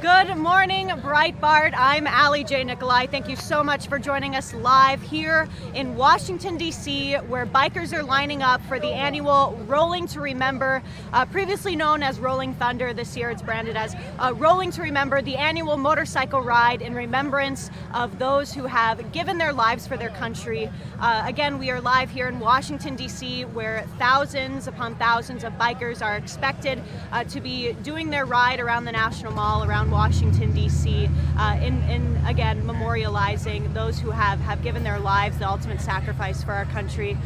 Good morning, Breitbart. I'm Allie J. Nikolai. Thank you so much for joining us live here in Washington, D.C., where bikers are lining up for the annual Rolling to Remember, previously known as Rolling Thunder. This year it's branded as Rolling to Remember, the annual motorcycle ride in remembrance of those who have given their lives for their country. Again, we are live here in Washington, D.C., where thousands upon thousands of bikers are expected to be doing their ride around the National Mall, around Washington, D.C., in again, memorializing those who have given their lives, the ultimate sacrifice for our country.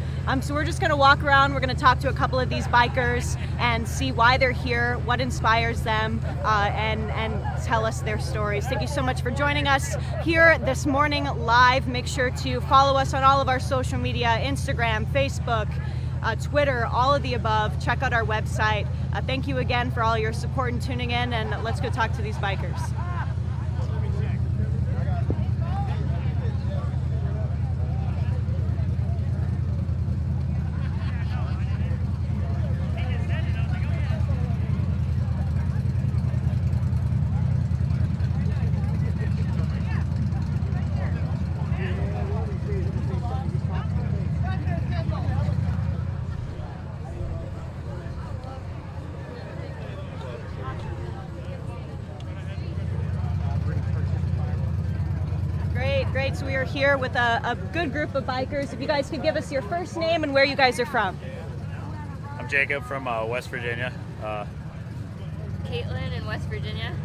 So we're just going to walk around, we're going to talk to a couple of these bikers and see why they're here, what inspires them, and tell us their stories. Thank you so much for joining us here this morning live. Make sure to follow us on all of our social media, Instagram, Facebook, Twitter, all of the above. Check out our website. Thank you again for all your support and tuning in, and let's go talk to these bikers. Great, so we are here with a good group of bikers. If you guys could give us your first name and where you guys are from. I'm Jacob from West Virginia. Caitlin in West Virginia.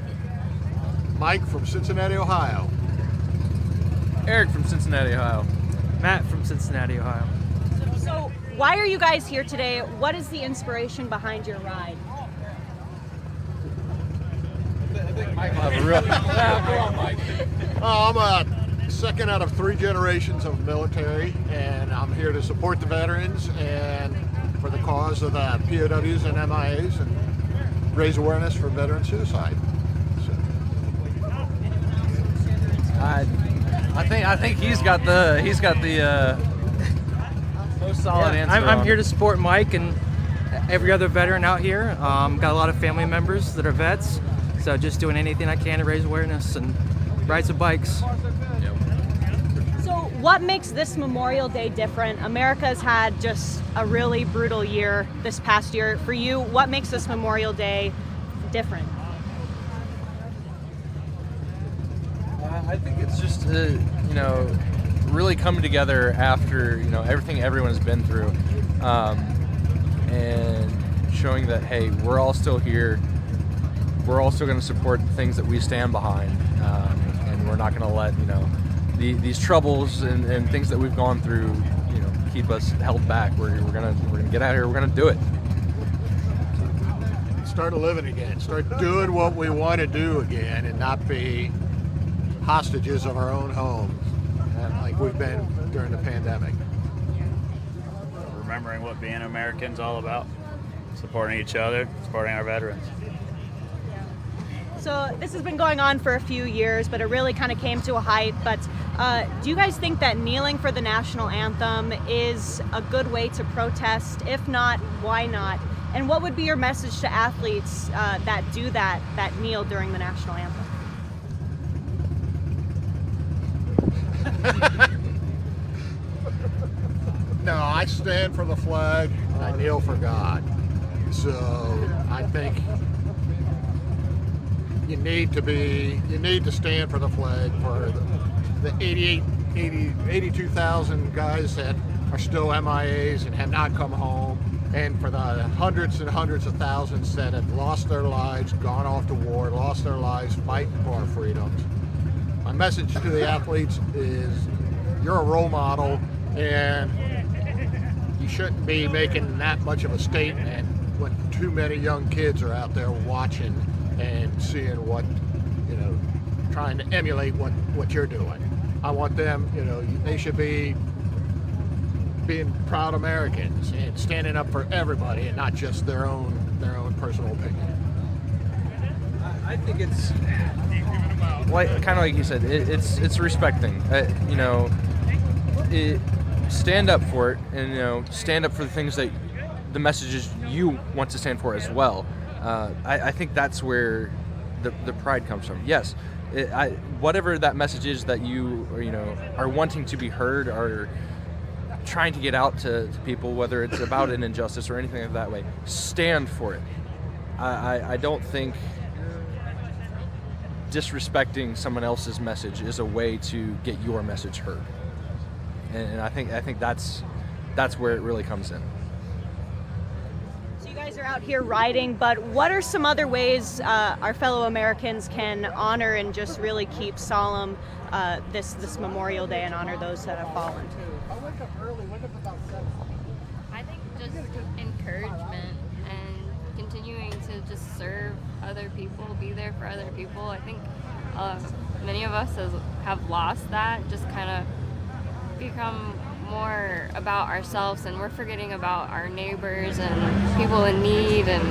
Mike from Cincinnati, Ohio. Eric from Cincinnati, Ohio. Matt from Cincinnati, Ohio. So why are you guys here today? What is the inspiration behind your ride? I'm a second out of 3 generations of military, and I'm here to support the veterans and for the cause of the POWs and MIAs and raise awareness for veteran suicide. So. I think he's got the most solid answer. I'm here to support Mike and every other veteran out here. Got a lot of family members that are vets, so just doing anything I can to raise awareness and ride some bikes. So what makes this Memorial Day different? America's had just a really brutal year this past year. For you, what makes this Memorial Day different? I think it's just really coming together after everything everyone has been through, and showing that hey, we're all still here. We're also going to support the things that we stand behind, and we're not going to let these troubles and things that we've gone through keep us held back. We're gonna get out of here. We're gonna do it. Start living again. Start doing what we want to do again, and not be hostages of our own homes, like we've been during the pandemic. Remembering what being American's all about. Supporting each other, supporting our veterans. So this has been going on for a few years, but it really kind of came to a height. But do you guys think that kneeling for the national anthem is a good way to protest? If not, why not? And what would be your message to athletes that do that kneel during the national anthem? No, I stand for the flag and I kneel for God. So I think you need to stand for the flag for the 82,000 guys that are still MIAs and have not come home, and for the hundreds and hundreds of thousands that have lost their lives, gone off to war, lost their lives fighting for our freedoms. My message to the athletes is you're a role model, and you shouldn't be making that much of a statement when too many young kids are out there watching and seeing what, trying to emulate what you're doing. I want them, they should be being proud Americans and standing up for everybody and not just their own personal opinion. I think it's kind of like you said. It's respecting. Stand up for it, and stand up for the things that the messages you want to stand for as well. I think that's where the pride comes from. Yes, whatever that message is that you are wanting to be heard or trying to get out to people, whether it's about an injustice or anything like that way, stand for it. I don't think disrespecting someone else's message is a way to get your message heard, and I think that's where it really comes in. So you guys are out here riding, but what are some other ways our fellow Americans can honor and just really keep solemn this Memorial Day and honor those that have fallen? I think just encouragement and continuing to just serve other people, be there for other people. I think many of us have lost that, just kind of become more about ourselves, and we're forgetting about our neighbors and people in need. And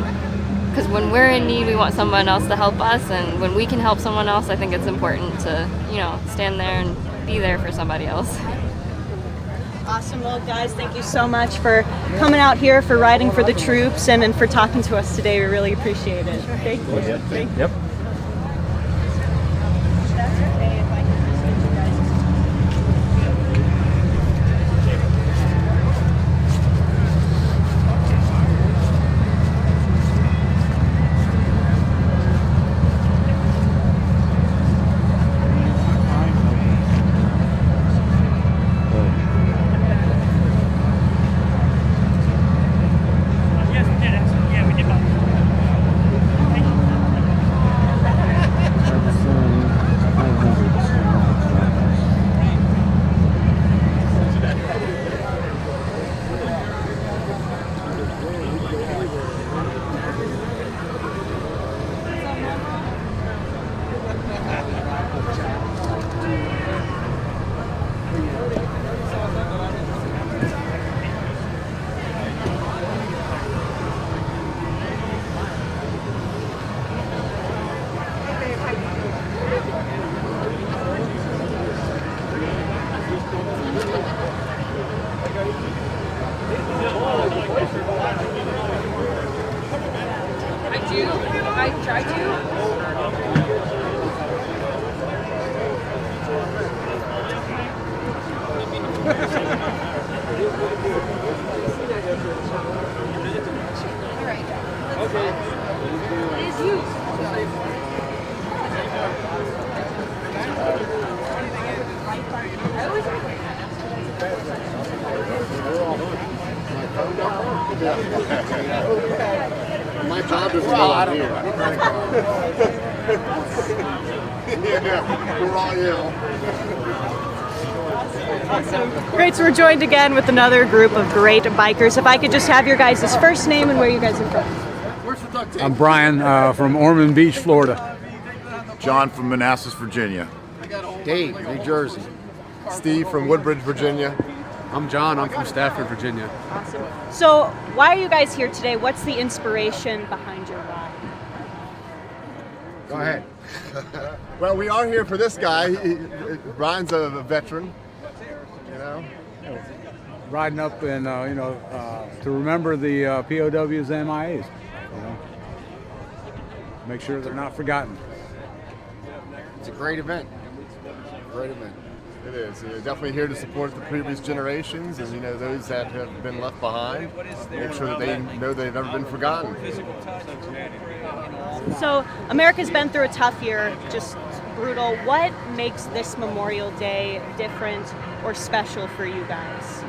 because when we're in need, we want someone else to help us, and when we can help someone else, I think it's important to stand there and be there for somebody else. Awesome. Well, guys, thank you so much for coming out here, for riding for the troops, and for talking to us today. We really appreciate it. Thank you. Thank you. Yep. That's okay if I can just get you guys. I tried to. All right. Okay. It is you. My job is not here. Yeah, we're all Great, so we're joined again with another group of great bikers. If I could just have your guys' first name and where you guys are from. I'm Brian from Ormond Beach, Florida. John from Manassas, Virginia. Dave, New Jersey. Steve from Woodbridge, Virginia. I'm John. I'm from Stafford, Virginia. Awesome. So why are you guys here today? What's the inspiration behind your ride? Go ahead. Well, we are here for this guy. Brian's a veteran, you know. Riding up and to remember the POWs and MIAs. Make sure they're not forgotten. It's a great event. Great event. It is. You're definitely here to support the previous generations and those that have been left behind. Make sure that they know they've never been forgotten. So America's been through a tough year, just brutal. What makes this Memorial Day different or special for you guys?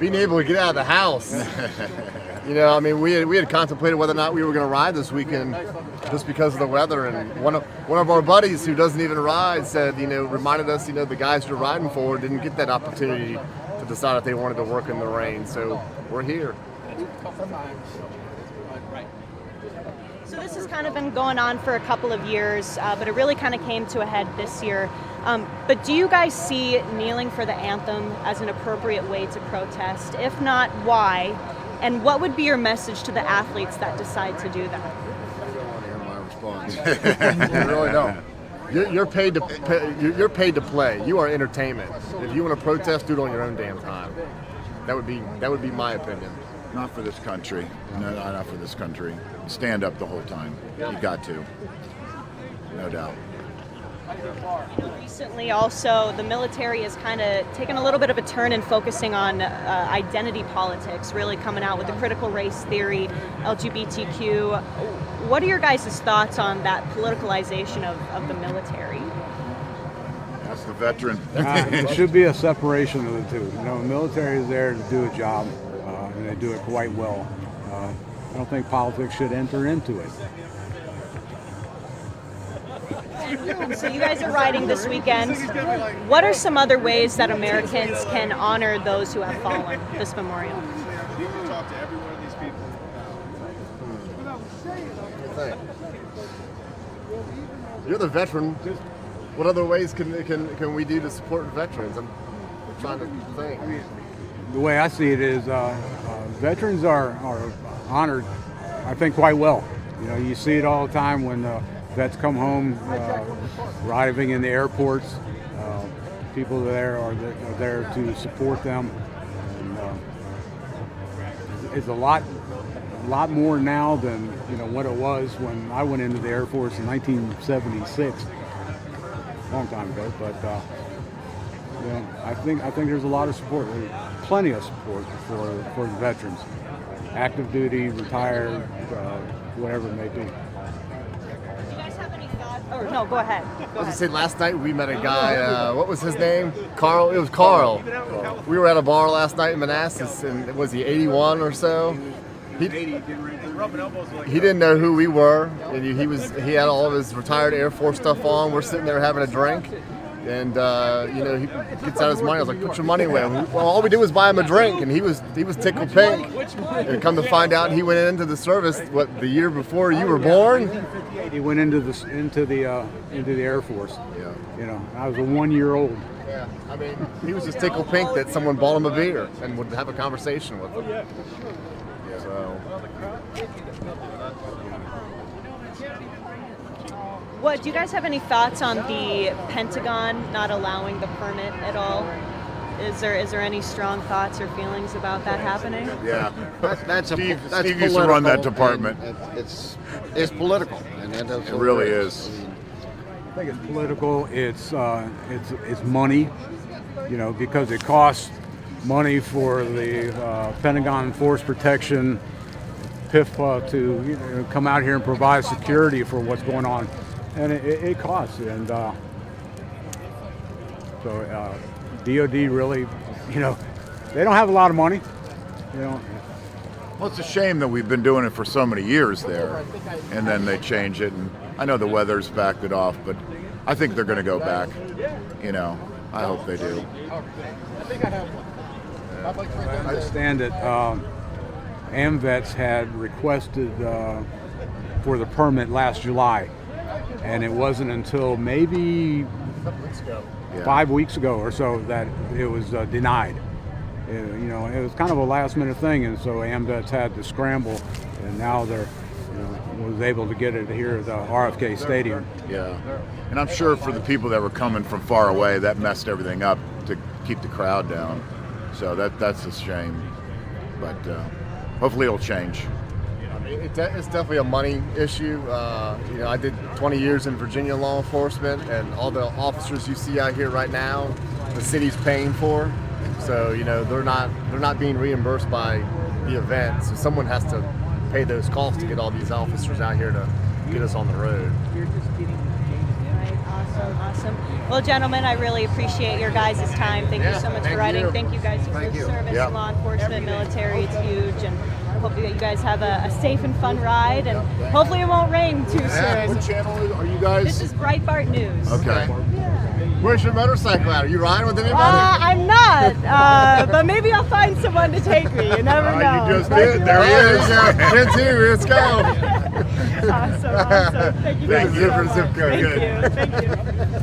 Being able to get out of the house. We had contemplated whether or not we were going to ride this weekend just because of the weather, and one of our buddies who doesn't even ride said, reminded us, the guys you're riding for didn't get that opportunity to decide if they wanted to work in the rain, so we're here. So this has kind of been going on for a couple of years, but it really kind of came to a head this year. But do you guys see kneeling for the anthem as an appropriate way to protest? If not, why? And what would be your message to the athletes that decide to do that? I don't want to hear my response. You really don't. You're paid to play. You are entertainment. If you want to protest, do it on your own damn time. That would be my opinion. Not for this country. No, not for this country. Stand up the whole time. You got to. No doubt. Recently, also, the military has kind of taken a little bit of a turn in focusing on identity politics, really coming out with the critical race theory, LGBTQ. What are your guys' thoughts on that politicalization of the military? That's the veteran. It should be a separation of the two. You know, the military is there to do a job, and they do it quite well. I don't think politics should enter into it. So you guys are riding this weekend. What are some other ways that Americans can honor those who have fallen this memorial? Talk to every one of these people. You're the veteran. What other ways can we do to support veterans? I'm trying to think. The way I see it is veterans are honored, I think, quite well. You know, you see it all the time when vets come home, arriving in the airports. People there are there to support them. And, it's a lot more now than what it was when I went into the Air Force in 1976. A long time ago, but I think there's a lot of support, plenty of support for the veterans, active duty, retired, whatever it may be. Or no, go ahead. I was gonna say last night we met a guy. What was his name? Carl. It was Carl. We were at a bar last night in Manassas, and was he 81 or so? He didn't know who we were, and he had all of his retired Air Force stuff on. We're sitting there having a drink, and he gets out his money. I was like, "Put your money away." Well, all we did was buy him a drink, and he was tickled pink. And come to find out, he went into the service the year before you were born. He went into the Air Force. Yeah. I was a 1-year-old. Yeah. I mean, he was just tickled pink that someone bought him a beer and would have a conversation with him. Yeah. So. What do you guys have any thoughts on the Pentagon not allowing the permit at all? Is there any strong thoughts or feelings about that happening? Yeah. Steve Steve used to run that department. It's political, and It really is. I think it's political. It's money, because it costs money for the Pentagon Force Protection, PIF, to come out here and provide security for what's going on, and it costs. And so DOD really, they don't have a lot of money. Well, it's a shame that we've been doing it for so many years there, and then they change it. And I know the weather's backed it off, but I think they're going to go back. I hope they do. I understand that AMVETS had requested for the permit last July, and it wasn't until maybe 5 weeks ago or so that it was denied. It was kind of a last-minute thing, and so AMVETS had to scramble, and now they're was able to get it here at the RFK Stadium. Yeah, and I'm sure for the people that were coming from far away, that messed everything up to keep the crowd down. So that's a shame, but hopefully it'll change. It's definitely a money issue. I did 20 years in Virginia law enforcement, and all the officers you see out here right now, the city's paying for. So they're not being reimbursed by the event. So someone has to pay those costs to get all these officers out here to get us on the road. Right. Awesome. Well, gentlemen, I really appreciate your guys' time. Thank you so much for riding. Thank you guys for the service, law enforcement, military. It's huge, and hope you guys have a safe and fun ride, and hopefully it won't rain too soon. What channel are you guys? This is Breitbart News. Okay. Where's your motorcycle at? Are you riding with anybody? I'm not, but maybe I'll find someone to take me. You never know. You just did. There he is. Get to. Let's go. Awesome. Thank you guys so much. Zip code. Thank you.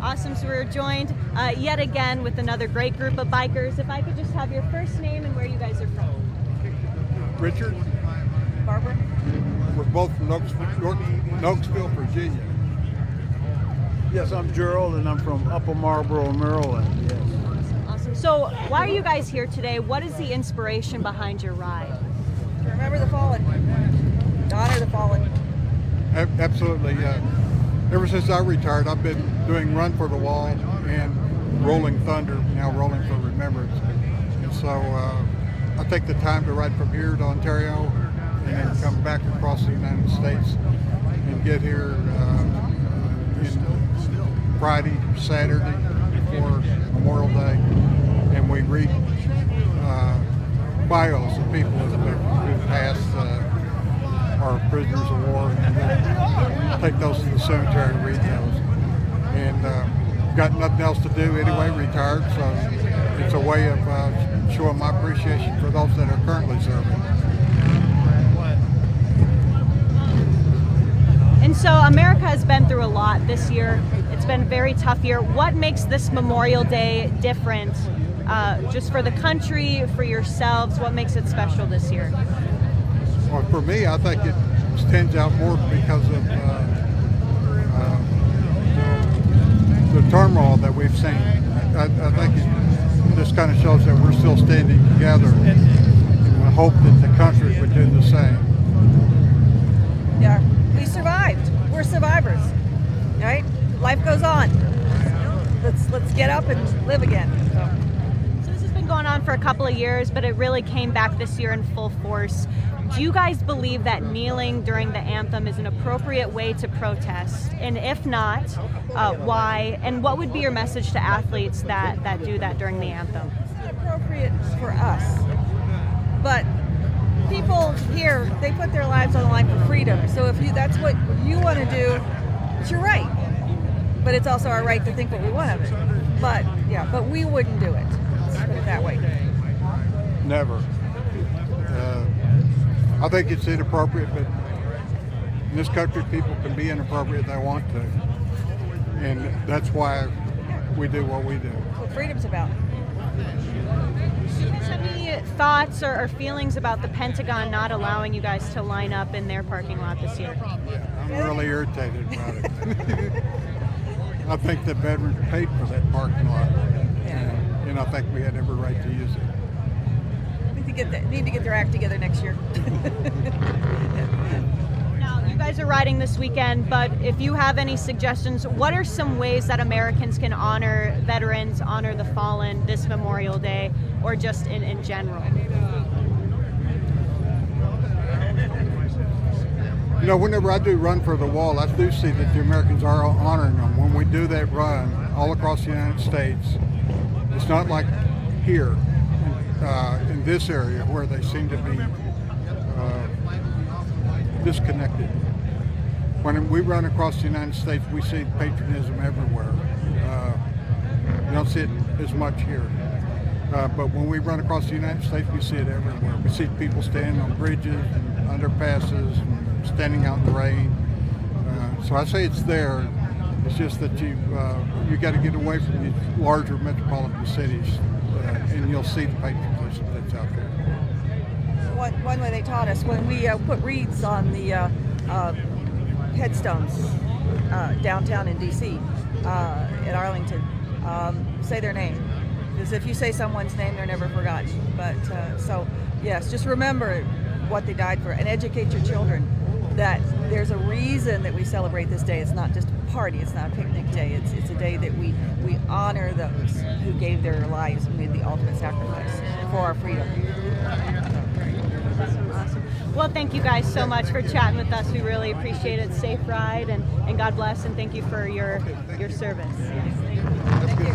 Awesome. So we're joined yet again with another great group of bikers. If I could just have your first name and where you guys are from. Richard. Barbara. We're both from Nokesville, Virginia. Yes, I'm Gerald, and I'm from Upper Marlboro, Maryland. Yes. Awesome. So why are you guys here today? What is the inspiration behind your ride? To remember the fallen. To honor the fallen. Absolutely. Ever since I retired, I've been doing Run for the Wall and Rolling Thunder, now Rolling for Remembrance. And so I take the time to ride from here to Ontario and then come back across the United States and get here in Friday, Saturday before Memorial Day. And we read bios of people who've passed, are prisoners of war, and then take those to the cemetery and read those. And got nothing else to do anyway, retired, so it's a way of showing my appreciation for those that are currently serving. And so America has been through a lot this year. It's been a very tough year. What makes this Memorial Day different, just for the country, for yourselves? What makes it special this year? Well, for me, I think it stands out more because of the turmoil that we've seen. I think it just kind of shows that we're still standing together, and I hope that the country would do the same. Yeah, we survived. We're survivors, right? Life goes on. Let's get up and live again. So this has been going on for a couple of years, but it really came back this year in full force. Do you guys believe that kneeling during the anthem is an appropriate way to protest? And if not, why? And what would be your message to athletes that do that during the anthem? It's not appropriate for us, but people here, they put their lives on the line for freedom. So if that's what you want to do, it's your right. But it's also our right to think what we want of it. But we wouldn't do it. Let's put it that way. Never. I think it's inappropriate, but in this country, people can be inappropriate if they want to. And that's why we do what we do. That's what freedom's about. Do you guys have any thoughts or feelings about the Pentagon not allowing you guys to line up in their parking lot this year? I'm really irritated about it. I think the veterans paid for that parking lot, and I think we had every right to use it. Need to get their act together next year. Now, you guys are riding this weekend, but if you have any suggestions, what are some ways that Americans can honor veterans, honor the fallen this Memorial Day, or just in general? You know, whenever I do Run for the Wall, I do see that the Americans are honoring them. When we do that run all across the United States, it's not like here. In this area where they seem to be disconnected. When we run across the United States, we see patriotism everywhere. You don't see it as much here. But when we run across the United States, we see it everywhere. We see people standing on bridges and underpasses, and standing out in the rain. So I say it's there. It's just that you got to get away from these larger metropolitan cities. And you'll see the patriotism that's out there. One way they taught us, when we put wreaths on the headstones downtown in D.C., at Arlington, say their name. Because if you say someone's name, they're never forgotten. But so, yes, just remember what they died for and educate your children that there's a reason that we celebrate this day. It's not just a party, it's not a picnic day. It's a day that we honor those who gave their lives and made the ultimate sacrifice for our freedom. Awesome. Well, thank you guys so much for chatting with us. We really appreciate it. Safe ride, and God bless, and thank you for your service. Thank you.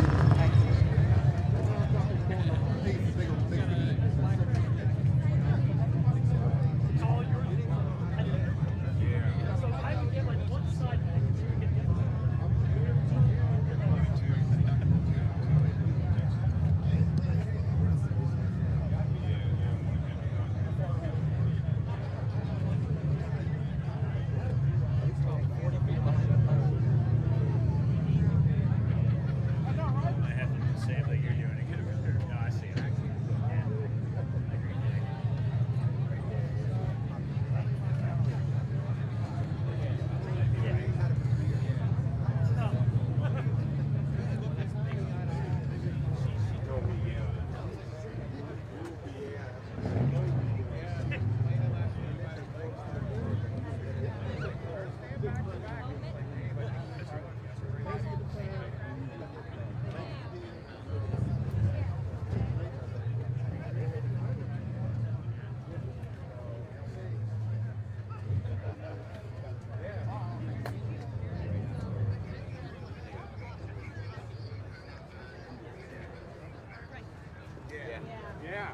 Yeah.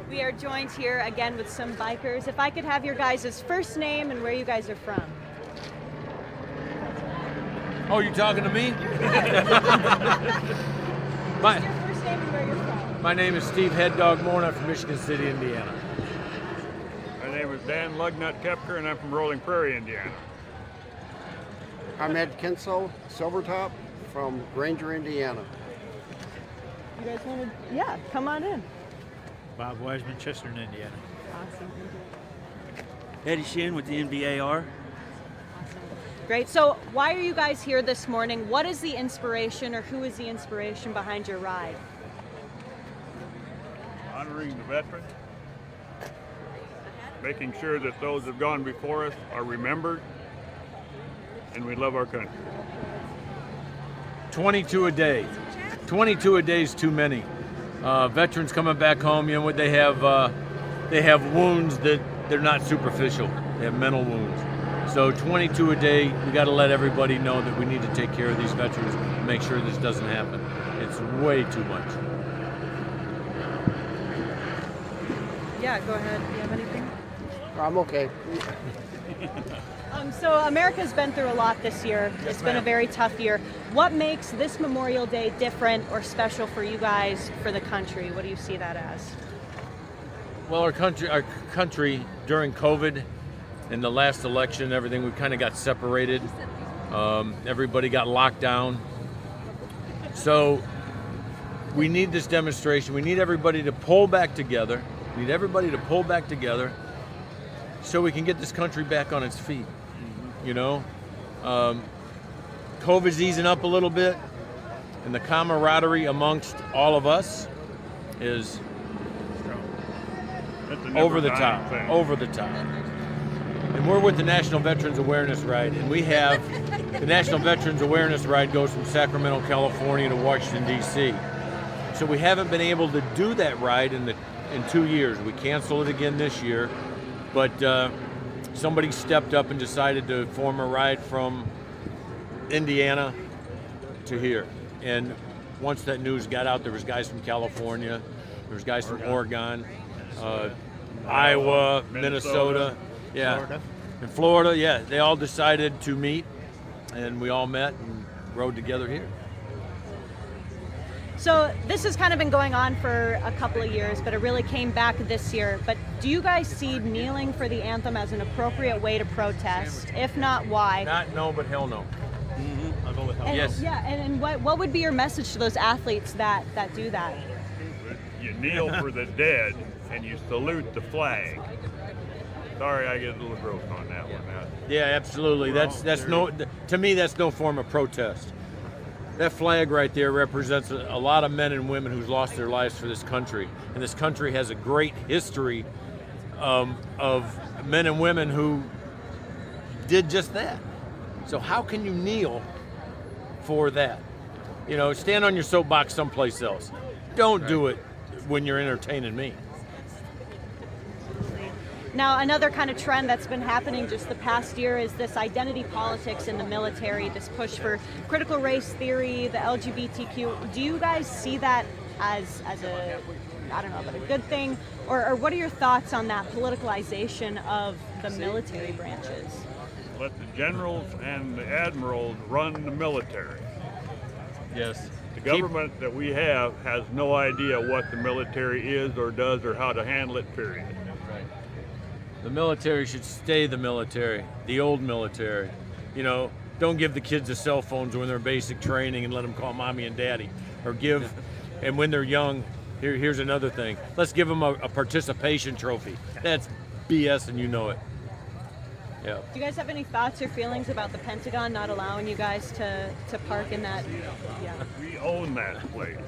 We are joined here again with some bikers. If I could have your guys' first name and where you guys are from. Oh, you talking to me? What's your first name and where you're from? My name is Steve Head Dog Moore, and I'm from Michigan City, Indiana. My name is Dan Lugnut Kepker, and I'm from Rolling Prairie, Indiana. I'm Ed Kinsel, Silvertop, from Granger, Indiana. You guys want to, yeah, come on in. Bob Wiseman, Chestern, Indiana. Awesome. Eddie Shin with the NVAR. Great. So why are you guys here this morning? What is the inspiration, or who is the inspiration behind your ride? Honoring the veterans, making sure that those who have gone before us are remembered, and we love our country. 22 a day. 22 a day is too many. Veterans coming back home, you know what they have wounds that they're not superficial. They have mental wounds. So 22 a day, we got to let everybody know that we need to take care of these veterans and make sure this doesn't happen. It's way too much. Yeah, go ahead. Do you have anything? I'm okay. So America's been through a lot this year. Yes, It's been a ma'am. very tough year. What makes this Memorial Day different or special for you guys, for the country? What do you see that as? Well, our country during COVID and the last election, everything, we kind of got separated. Everybody got locked down. So we need this demonstration. We need everybody to pull back together. We need everybody to pull back together so we can get this country back on its feet. You know, COVID's easing up a little bit, and the camaraderie amongst all of us is over the top, over the top. And we're with the National Veterans Awareness Ride, and we have the National Veterans Awareness Ride goes from Sacramento, California to Washington, D.C. So we haven't been able to do that ride in 2 years. We canceled it again this year, but somebody stepped up and decided to form a ride from Indiana to here. And once that news got out, there was guys from California, there was guys from Oregon, Iowa, Minnesota, yeah, Florida. and Florida, yeah. They all decided to meet, and we all met and rode together here. So this has kind of been going on for a couple of years, but it really came back this year. But do you guys see kneeling for the anthem as an appropriate way to protest? If not, why? Not no, but hell no. I'll go with And, Yes. Yeah, and what would be your message to those athletes that do that? You kneel for the dead, and you salute the flag. Sorry, I get a little gross on that one. Yeah, absolutely. That's no, to me, that's no form of protest. That flag right there represents a lot of men and women who's lost their lives for this country. And this country has a great history of men and women who did just that. So how can you kneel for that? You know, stand on your soapbox someplace else. Don't do it when you're entertaining me. Now, another kind of trend that's been happening just the past year is this identity politics in the military, this push for critical race theory, the LGBTQ. Do you guys see that as a, I don't know, but a good thing? Or what are your thoughts on that politicalization of the military branches? Let the generals and the admirals run the military. Yes. The government that we have has no idea what the military is or does or how to handle it, period. The military should stay the military, the old military. You know, don't give the kids the cell phones when they're basic training and let them call mommy and daddy. Or give, and when they're young, here's another thing. Let's give them a participation trophy. That's BS and you know it. Yeah. Do you guys have any thoughts or feelings about the Pentagon not allowing you guys to park in that? Yeah. We own that place.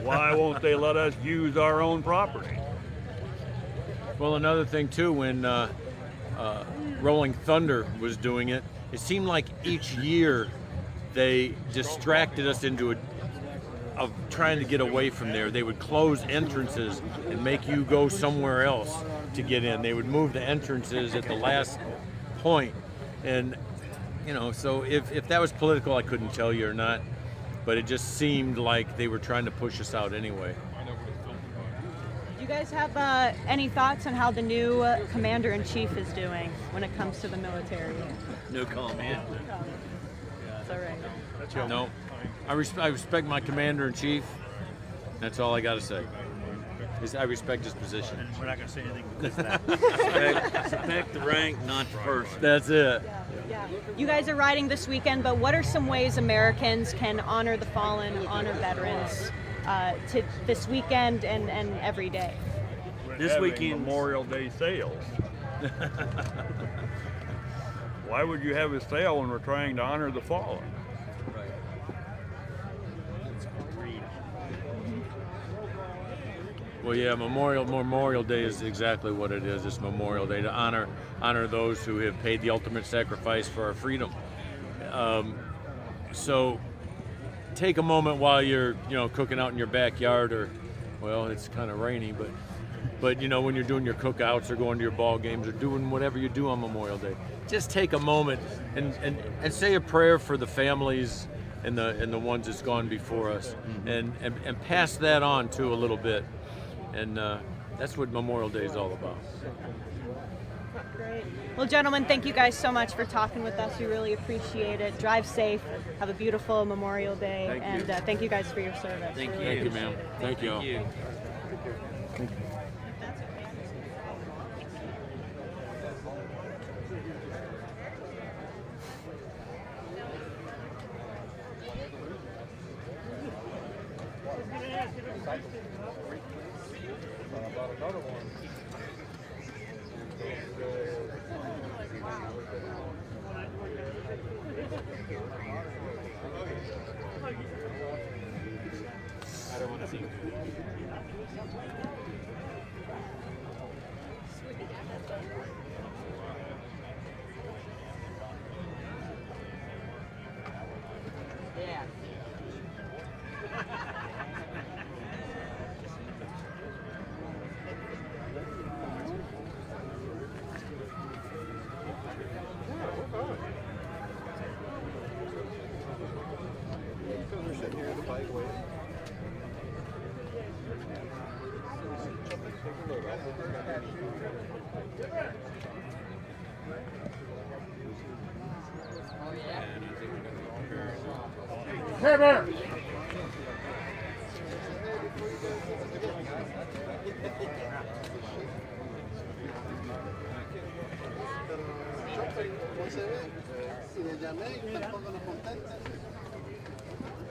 Why won't they let us use our own property? Well, another thing too, when Rolling Thunder was doing it, it seemed like each year they distracted us into of trying to get away from there. They would close entrances and make you go somewhere else to get in. They would move the entrances at the last point. And, you know, so if that was political, I couldn't tell you or not. but it just seemed like they were trying to push us out anyway. Do you guys have any thoughts on how the new commander-in-chief is doing when it comes to the military? No comment. That's all right. No, I respect my commander-in-chief. That's all I got to say. I respect his position. We're not going to say anything because of that. Respect the rank, not the person. That's it. Yeah. You guys are riding this weekend, but what are some ways Americans can honor the fallen, honor veterans to this weekend and every day? This weekend, Memorial Day sales. Why would you have a sale when we're trying to honor the fallen? Well, yeah, Memorial Day is exactly what it is. It's Memorial Day to honor those who have paid the ultimate sacrifice for our freedom. So take a moment while you're cooking out in your backyard, or well, it's kind of rainy, but when you're doing your cookouts or going to your ball games or doing whatever you do on Memorial Day, just take a moment and say a prayer for the families and the ones that's gone before us, and pass that on too a little bit. And that's what Memorial Day is all about. Great. Well, gentlemen, thank you guys so much for talking with us. We really appreciate it. Drive safe. Have a beautiful Memorial Day. Thank you. Thank you guys for your service. Thank Really you, ma'am. Thank you all. you. Hey there!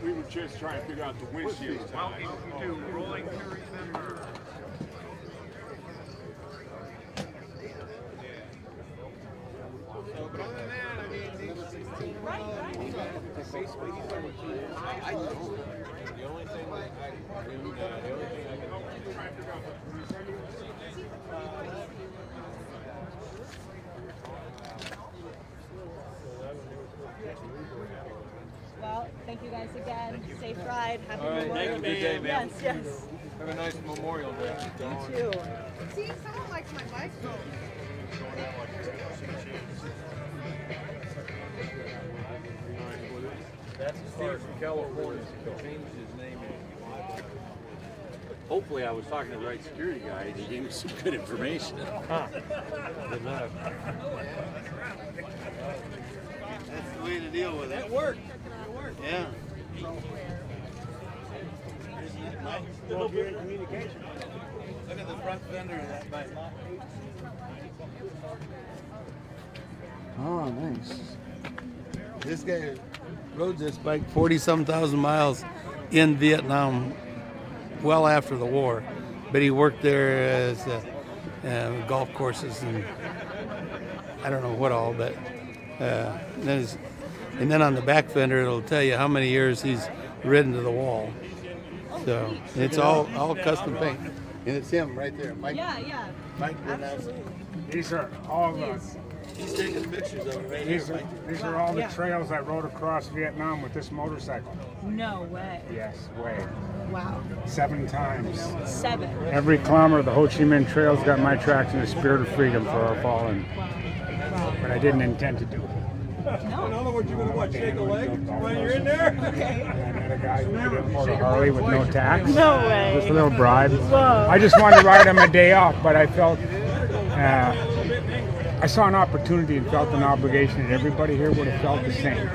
We were just trying to figure out the windshield time. Welcome to Rolling to Remember. Well, thank you guys again. Safe ride. Happy All right, Memorial thank you. Day. Good day, ma'am. Yes. Have a nice Memorial Day. You too. See, someone likes my bicycle. That's Steve from California. He changed his name. Hopefully, I was talking to the right security guy and he gave me some good information. Good luck. That's the way to deal with it. It worked. It worked. Yeah. Well, you're in communication. Look at the front fender of that bike. Oh, nice. This guy rode this bike 40-some thousand miles in Vietnam, well after the war. But he worked there as golf courses and I don't know what all, but and then on the back fender it'll tell you how many years he's ridden to the wall. So it's all custom paint. And it's him right there, Mike. Yeah. Mike Absolutely. These are all He's taking pictures of it right here. these are all the trails I rode across Vietnam with this motorcycle. No way. Yes, way. Wow. 7 times. 7. Every kilometer of the Ho Chi Minh Trail's got my tracks in the spirit of freedom for our fallen. Wow. But I didn't intend to do it. No. In other words, you're going to watch shake a leg while you're in there? Okay. I met a guy who did a Harley with no tax. No way. Just a little bribe. Whoa. I just wanted to ride him a day off, but I felt I saw an opportunity and felt an obligation, and everybody here would have felt the same.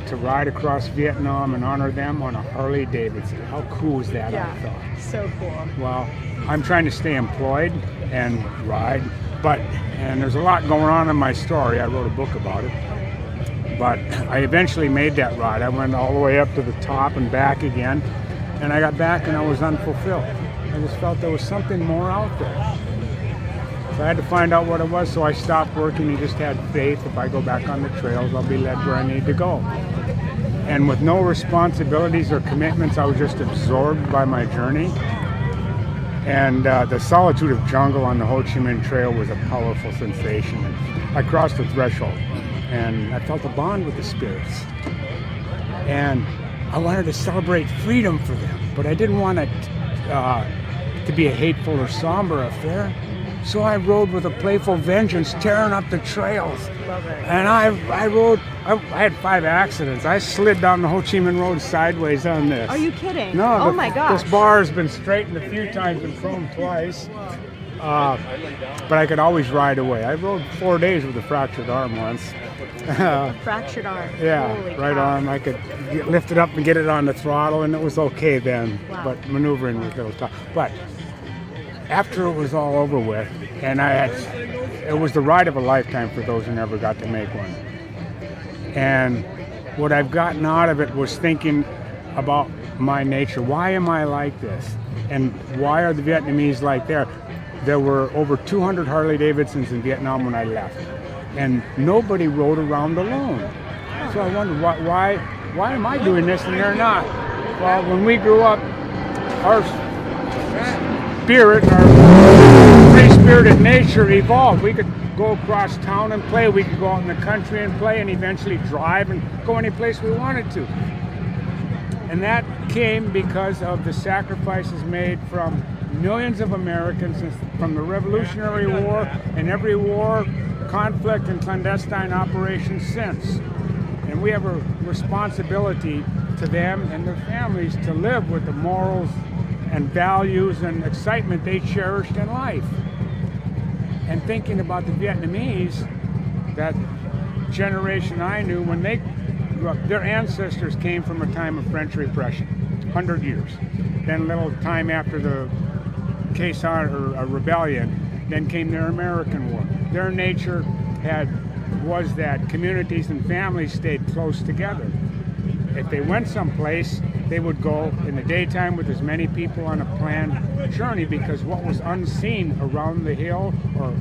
To ride across Vietnam and honor them on a Harley Davidson. How cool is that? Yeah. I thought. So cool. Well, I'm trying to stay employed and ride, and there's a lot going on in my story. I wrote a book about it. But I eventually made that ride. I went all the way up to the top and back again, and I got back and I was unfulfilled. I just felt there was something more out there. So I had to find out what it was, so I stopped working and just had faith. If I go back on the trails, I'll be led where I need to go. And with no responsibilities or commitments, I was just absorbed by my journey. And the solitude of jungle on the Ho Chi Minh Trail was a powerful sensation. And I crossed the threshold, and I felt a bond with the spirits. And I wanted to celebrate freedom for them, but I didn't want it to be a hateful or somber affair. So I rode with a playful vengeance, tearing up the trails. Love it. And I had 5 accidents. I slid down the Ho Chi Minh Road sideways on this. Are you kidding? No. Oh my gosh. This bar has been straightened a few times and thrown twice. But I could always ride away. I rode 4 days with a fractured arm once. Fractured arm. Yeah, Holy right cow. arm. I could lift it up and get it on the throttle, and it was okay then. Wow. But maneuvering was a little tough. But after it was all over with, and it was the ride of a lifetime for those who never got to make one. And what I've gotten out of it was thinking about my nature. Why am I like this? And why are the Vietnamese like there? There were over 200 Harley Davidsons in Vietnam when I left, and nobody rode around alone. So I wondered, why am I doing this and they're not? Well, when we grew up, our spirit, our free-spirited nature evolved. We could go across town and play. We could go out in the country and play, and eventually drive and go any place we wanted to. And that came because of the sacrifices made from millions of Americans from the Revolutionary War and every war, conflict, and clandestine operation since. And we have a responsibility to them and their families to live with the morals and values and excitement they cherished in life. And thinking about the Vietnamese, that generation I knew, when they grew up, their ancestors came from a time of French repression, 100 years. Then a little time after the Quai or rebellion, then came their American War. Their nature was that communities and families stayed close together. If they went someplace, they would go in the daytime with as many people on a planned journey, because what was unseen around the hill or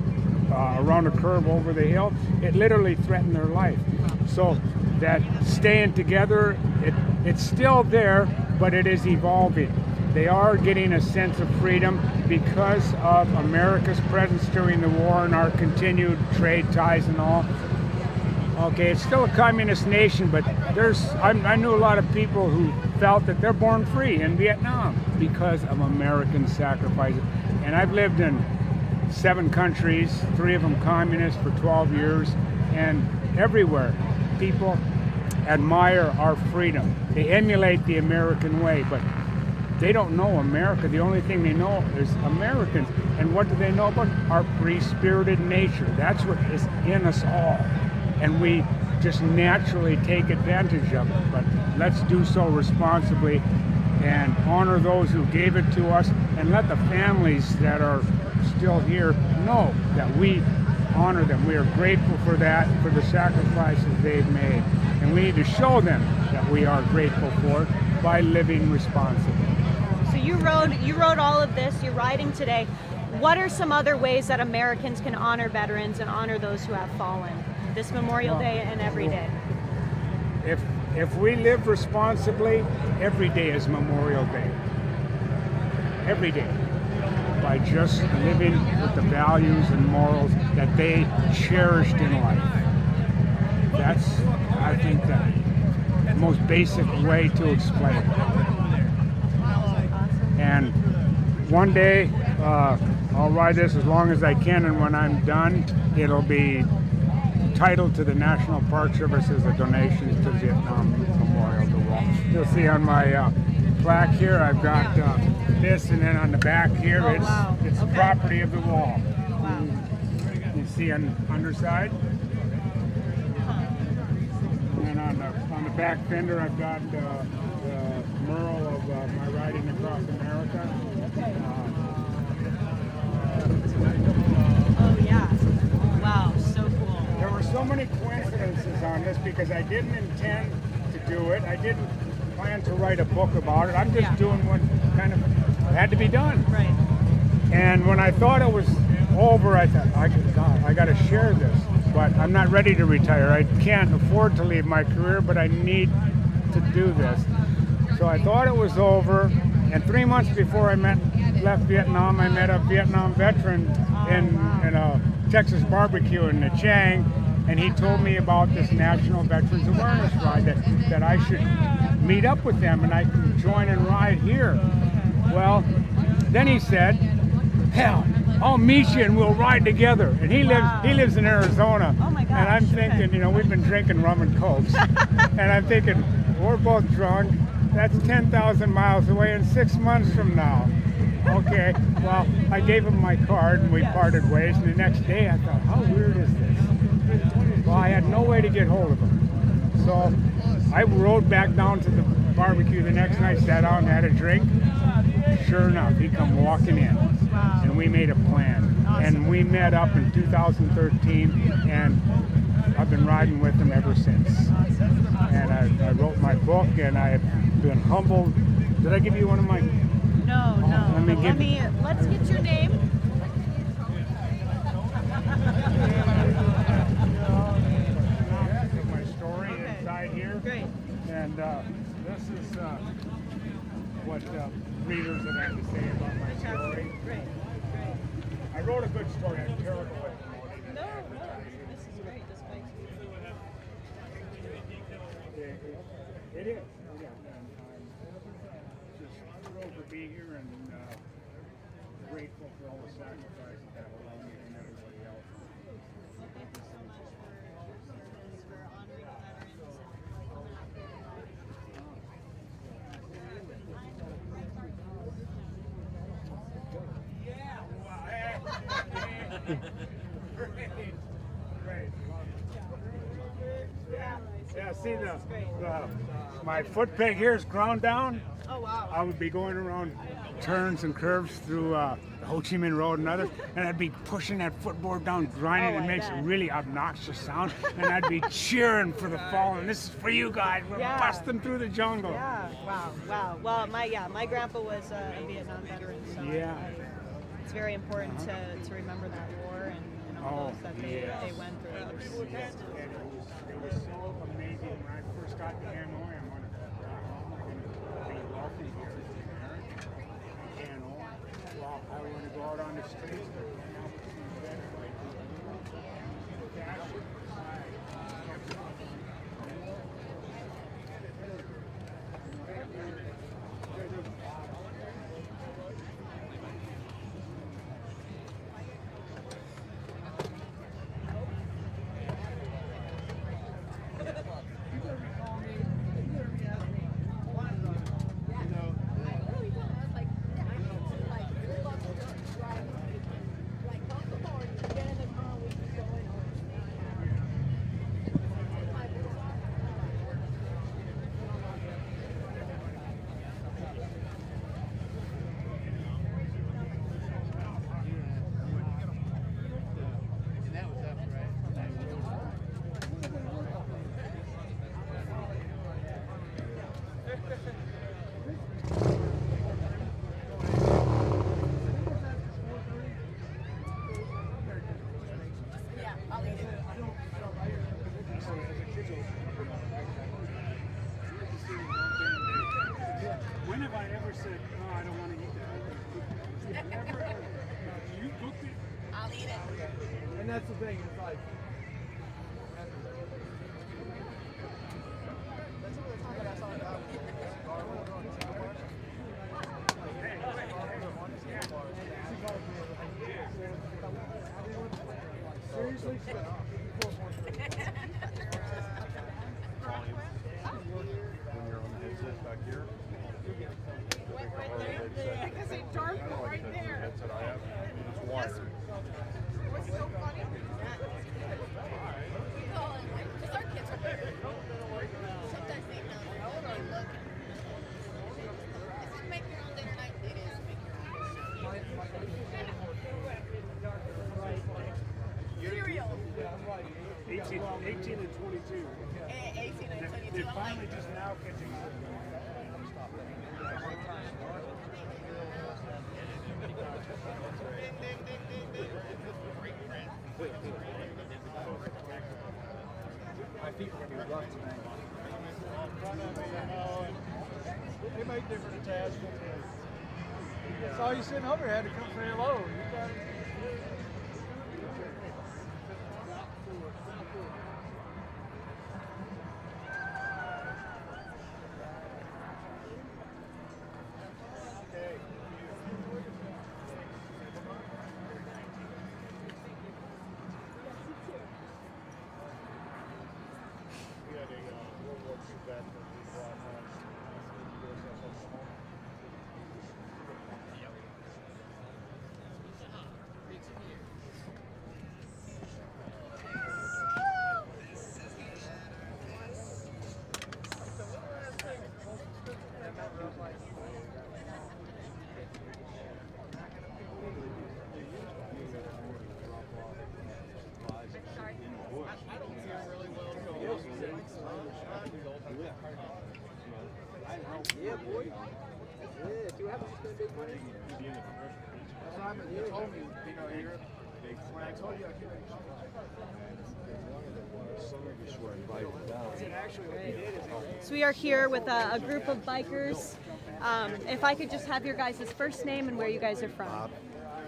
around a curve over the hill, it literally threatened their life. So that staying together, it's still there, but it is evolving. They are getting a sense of freedom because of America's presence during the war and our continued trade ties and all. Okay, it's still a communist nation, but I knew a lot of people who felt that they're born free in Vietnam because of American sacrifices. And I've lived in 7 countries, 3 of them communist, for 12 years, and everywhere people admire our freedom. They emulate the American way, but they don't know America. The only thing they know is Americans. And what do they know about? Our free-spirited nature. That's what is in us all. And we just naturally take advantage of it. But let's do so responsibly and honor those who gave it to us, and let the families that are still here know that we honor them. We are grateful for that, for the sacrifices they've made. And we need to show them that we are grateful for it by living responsibly. So you rode all of this, you're riding today. What are some other ways that Americans can honor veterans and honor those who have fallen this Memorial Day and every day? If we live responsibly, every day is Memorial Day. Every day. By just living with the values and morals that they cherished in life. That's, I think, the most basic way to explain it. And one day, I'll ride this as long as I can, and when I'm done, it'll be entitled to the National Park Service as a donation to Vietnam Memorial, the wall. You'll see on my plaque here, I've got this, and then on the back here, it's the property of the wall. Wow. You see on the underside. And on the back fender, I've got the mural of my riding across America. Oh yeah. Wow, so cool. There were so many coincidences on this because I didn't intend to do it. I didn't plan to write a book about it. I'm just doing what kind of had to be done. Right. And when I thought it was over, I thought, I got to share this. But I'm not ready to retire. I can't afford to leave my career, but I need to do this. So I thought it was over. And 3 months before I left Vietnam, I met a Vietnam veteran in a Texas barbecue in Nha Trang, and he told me about this National Veterans Awareness Ride, that I should meet up with them and I can join and ride here. Well, then he said, hell, I'll meet you and we'll ride together. And he lives in Arizona. Oh my gosh. And I'm thinking, we've been drinking rum and cokes. And I'm thinking, we're both drunk. That's 10,000 miles away in 6 months from now. Okay, well, I gave him my card and we parted ways. And the next day I thought, how weird is this? Well, I had no way to get hold of him. So I rode back down to the barbecue the next night, sat down and had a drink. Sure enough, he come walking in. And we made a plan. And we met up in 2013, and I've been riding with him ever since. And I wrote my book, and I've been humbled. Did I give you one of my... No. Let's get your name. My story inside here. Great. And this is what readers have had to say about my story. Great. I wrote a good story. I'm terrible at promoting it. No, this is great. This makes me It is. Yeah. And I'm just thrilled to be here and grateful for all the sacrifices that allow me and everybody else. Thank you so much for honoring veterans. Yeah, see my foot peg here is ground down. Oh wow. I would be going around turns and curves through Ho Chi Minh Road and others, and I'd be pushing that footboard down, grinding. It makes a really obnoxious sound, and I'd be cheering for the fallen. This is for you guys. We're busting through the jungle. Yeah. Wow. Well, my grandpa was a Vietnam veteran, so it's very important to remember that war and all those that they went through. It was so amazing when I first got to Hanoi. I'm going to be wealthy here in Hanoi. Well, I want to go out on the streets. When have I ever said, no, I don't want to eat that? Never. You cooked it? I'll eat it. And that's the thing, it's like, Seriously? 18 and 22. 18 and 22. They're finally just now catching up. My feet are going to be rough tonight. They make different attachments. Saw you sitting over here, had to come say hello. You got it. Yeah, boy. Yeah, if you haven't spent big money. Simon, you told me, here. When I told you I could. So we are here with a group of bikers. If I could just have your guys' first name and where you guys are from.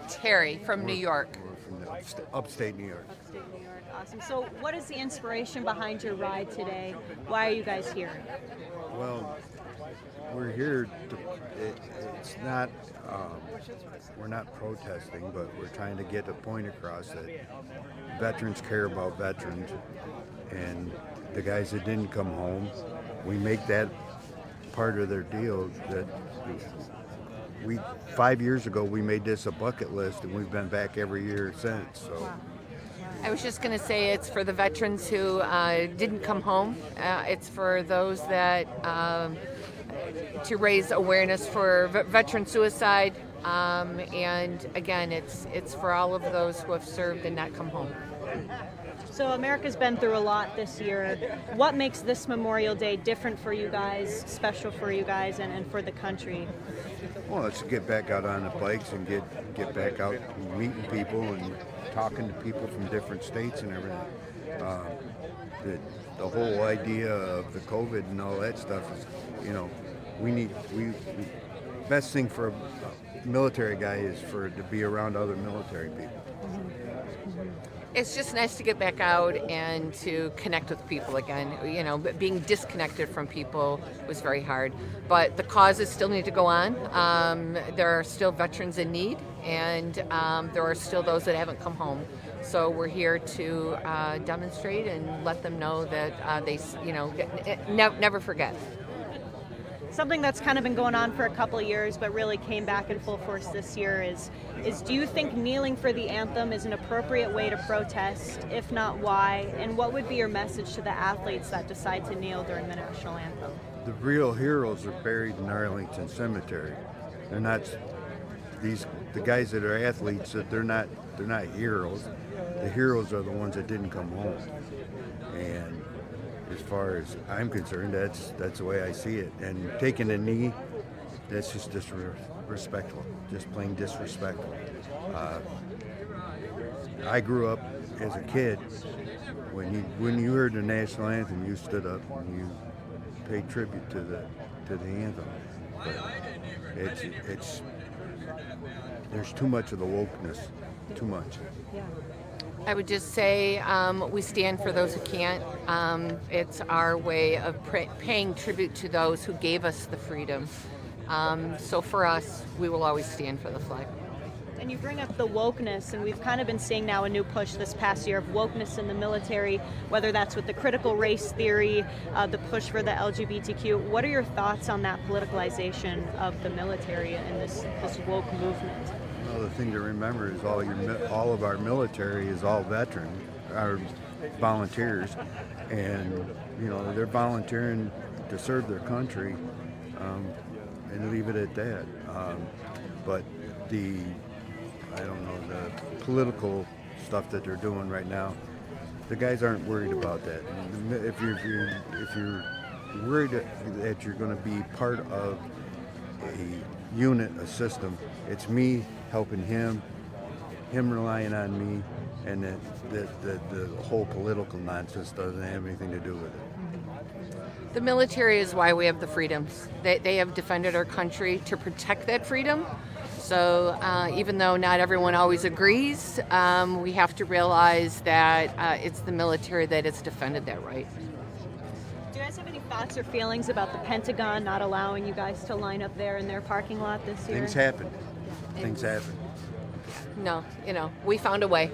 Terry from New York. We're from upstate New York. Upstate New York, awesome. So what is the inspiration behind your ride today? Why are you guys here? Well, we're here to, it's not, we're not protesting, but we're trying to get a point across that veterans care about veterans, and the guys that didn't come home, we make that part of their deal. That we 5 years ago we made this a bucket list, and we've been back every year since. So. I was just going to say it's for the veterans who didn't come home. It's for those that to raise awareness for veteran suicide, and again, it's for all of those who have served and not come home. So America's been through a lot this year. What makes this Memorial Day different for you guys, special for you guys, and for the country? Well, let's get back out on the bikes and get back out meeting people and talking to people from different states and everything. The whole idea of the COVID and all that stuff is, best thing for a military guy is to be around other military people. It's just nice to get back out and to connect with people again. Being disconnected from people was very hard, but the causes still need to go on. There are still veterans in need, and there are still those that haven't come home. So we're here to demonstrate and let them know that they, never forget. Something that's kind of been going on for a couple of years, but really came back in full force this year is do you think kneeling for the anthem is an appropriate way to protest? If not, why? And what would be your message to the athletes that decide to kneel during the national anthem? The real heroes are buried in Arlington Cemetery. They're not the guys that are athletes. They're not heroes. The heroes are the ones that didn't come home. And as far as I'm concerned, that's the way I see it. And taking a knee, that's just disrespectful, just plain disrespectful. I grew up as a kid. When you heard the national anthem, you stood up and you paid tribute to the anthem. But it's there's too much of the wokeness, too much. Yeah. I would just say we stand for those who can't. It's our way of paying tribute to those who gave us the freedom. So for us, we will always stand for the flag. And you bring up the wokeness, and we've kind of been seeing now a new push this past year of wokeness in the military, whether that's with the critical race theory, the push for the LGBTQ. What are your thoughts on that politicalization of the military and this woke movement? Well, the thing to remember is all of our military is all veteran, our volunteers, and they're volunteering to serve their country, and leave it at that. But the political stuff that they're doing right now, the guys aren't worried about that. If you're worried that you're going to be part of a unit, a system, it's me helping him relying on me, and the whole political nonsense doesn't have anything to do with it. The military is why we have the freedoms. They have defended our country to protect that freedom. So even though not everyone always agrees, we have to realize that it's the military that has defended that right. Do you guys have any thoughts or feelings about the Pentagon not allowing you guys to line up there in their parking lot this year? Things happen. Things happen. No, we found a way.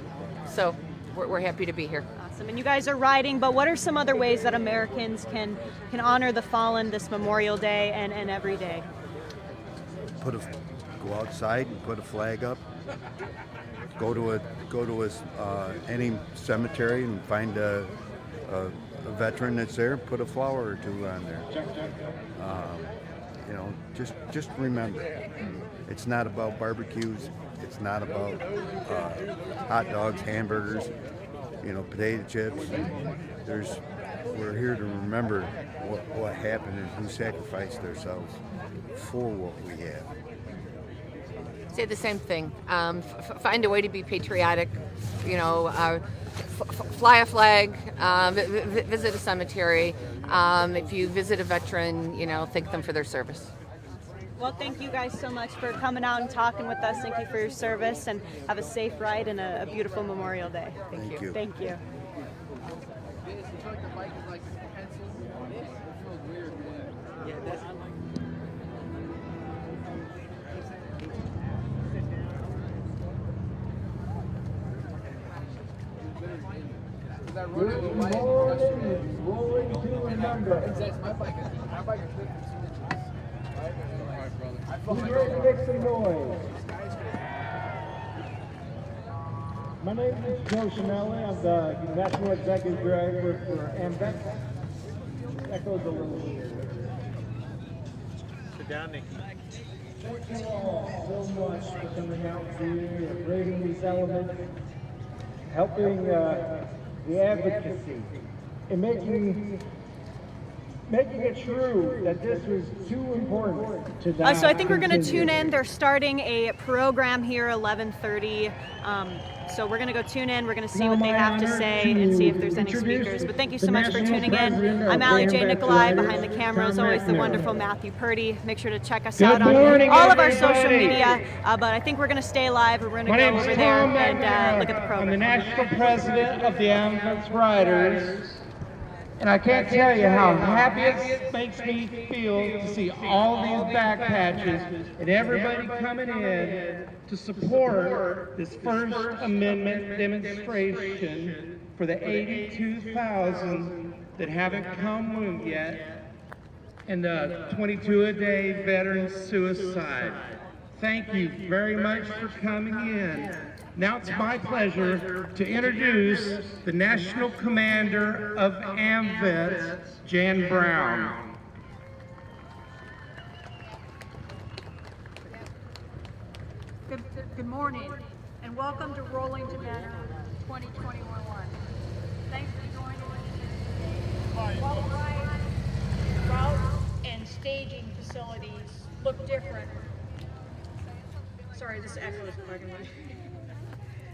So we're happy to be here. Awesome. And you guys are riding, but what are some other ways that Americans can honor the fallen this Memorial Day and every day? Go outside and put a flag up. Go to any cemetery and find a veteran that's there. Put a flower or two on there. Just remember, it's not about barbecues. It's not about hot dogs, hamburgers, potato chips. We're here to remember what happened and who sacrificed themselves for what we have. Say the same thing. Find a way to be patriotic. Fly a flag. Visit a cemetery. If you visit a veteran, thank them for their service. Well, thank you guys so much for coming out and talking with us. Thank you for your service, and have a safe ride and a beautiful Memorial Day. Thank you. Thank you. Make some noise. My name is Joe Schinelli. I'm the National Executive Director for AMVETS. That goes a little weird. Sit down, Nikki. Thank you all so much for coming out here and bringing these elements, helping the advocacy, and making it true that this was too important to die. So I think we're going to tune in. They're starting a program here 11:30. So we're going to go tune in. We're going to see what they have to say and see if there's any speakers. But thank you so much for tuning in. I'm Allie J. Nikolai. Behind the camera, as always, the wonderful Matthew Purdy. Make sure to check us out on all of our social media. But I think we're going to stay live. We're going to go over there and look at the program. I'm the national president of the AMVETS Riders. And I can't tell you how happy it makes me feel to see all these back patches and everybody coming in to support this First Amendment demonstration for the 82,000 that haven't come home yet and the 22-a-day veteran suicide. Thank you very much for coming in. Now it's my pleasure to introduce the National Commander of AMVETS, Jan Brown. Good morning, and welcome to Rollington Manor 2021. Thanks for joining us. While the routes and staging facilities look different, sorry, this echoes.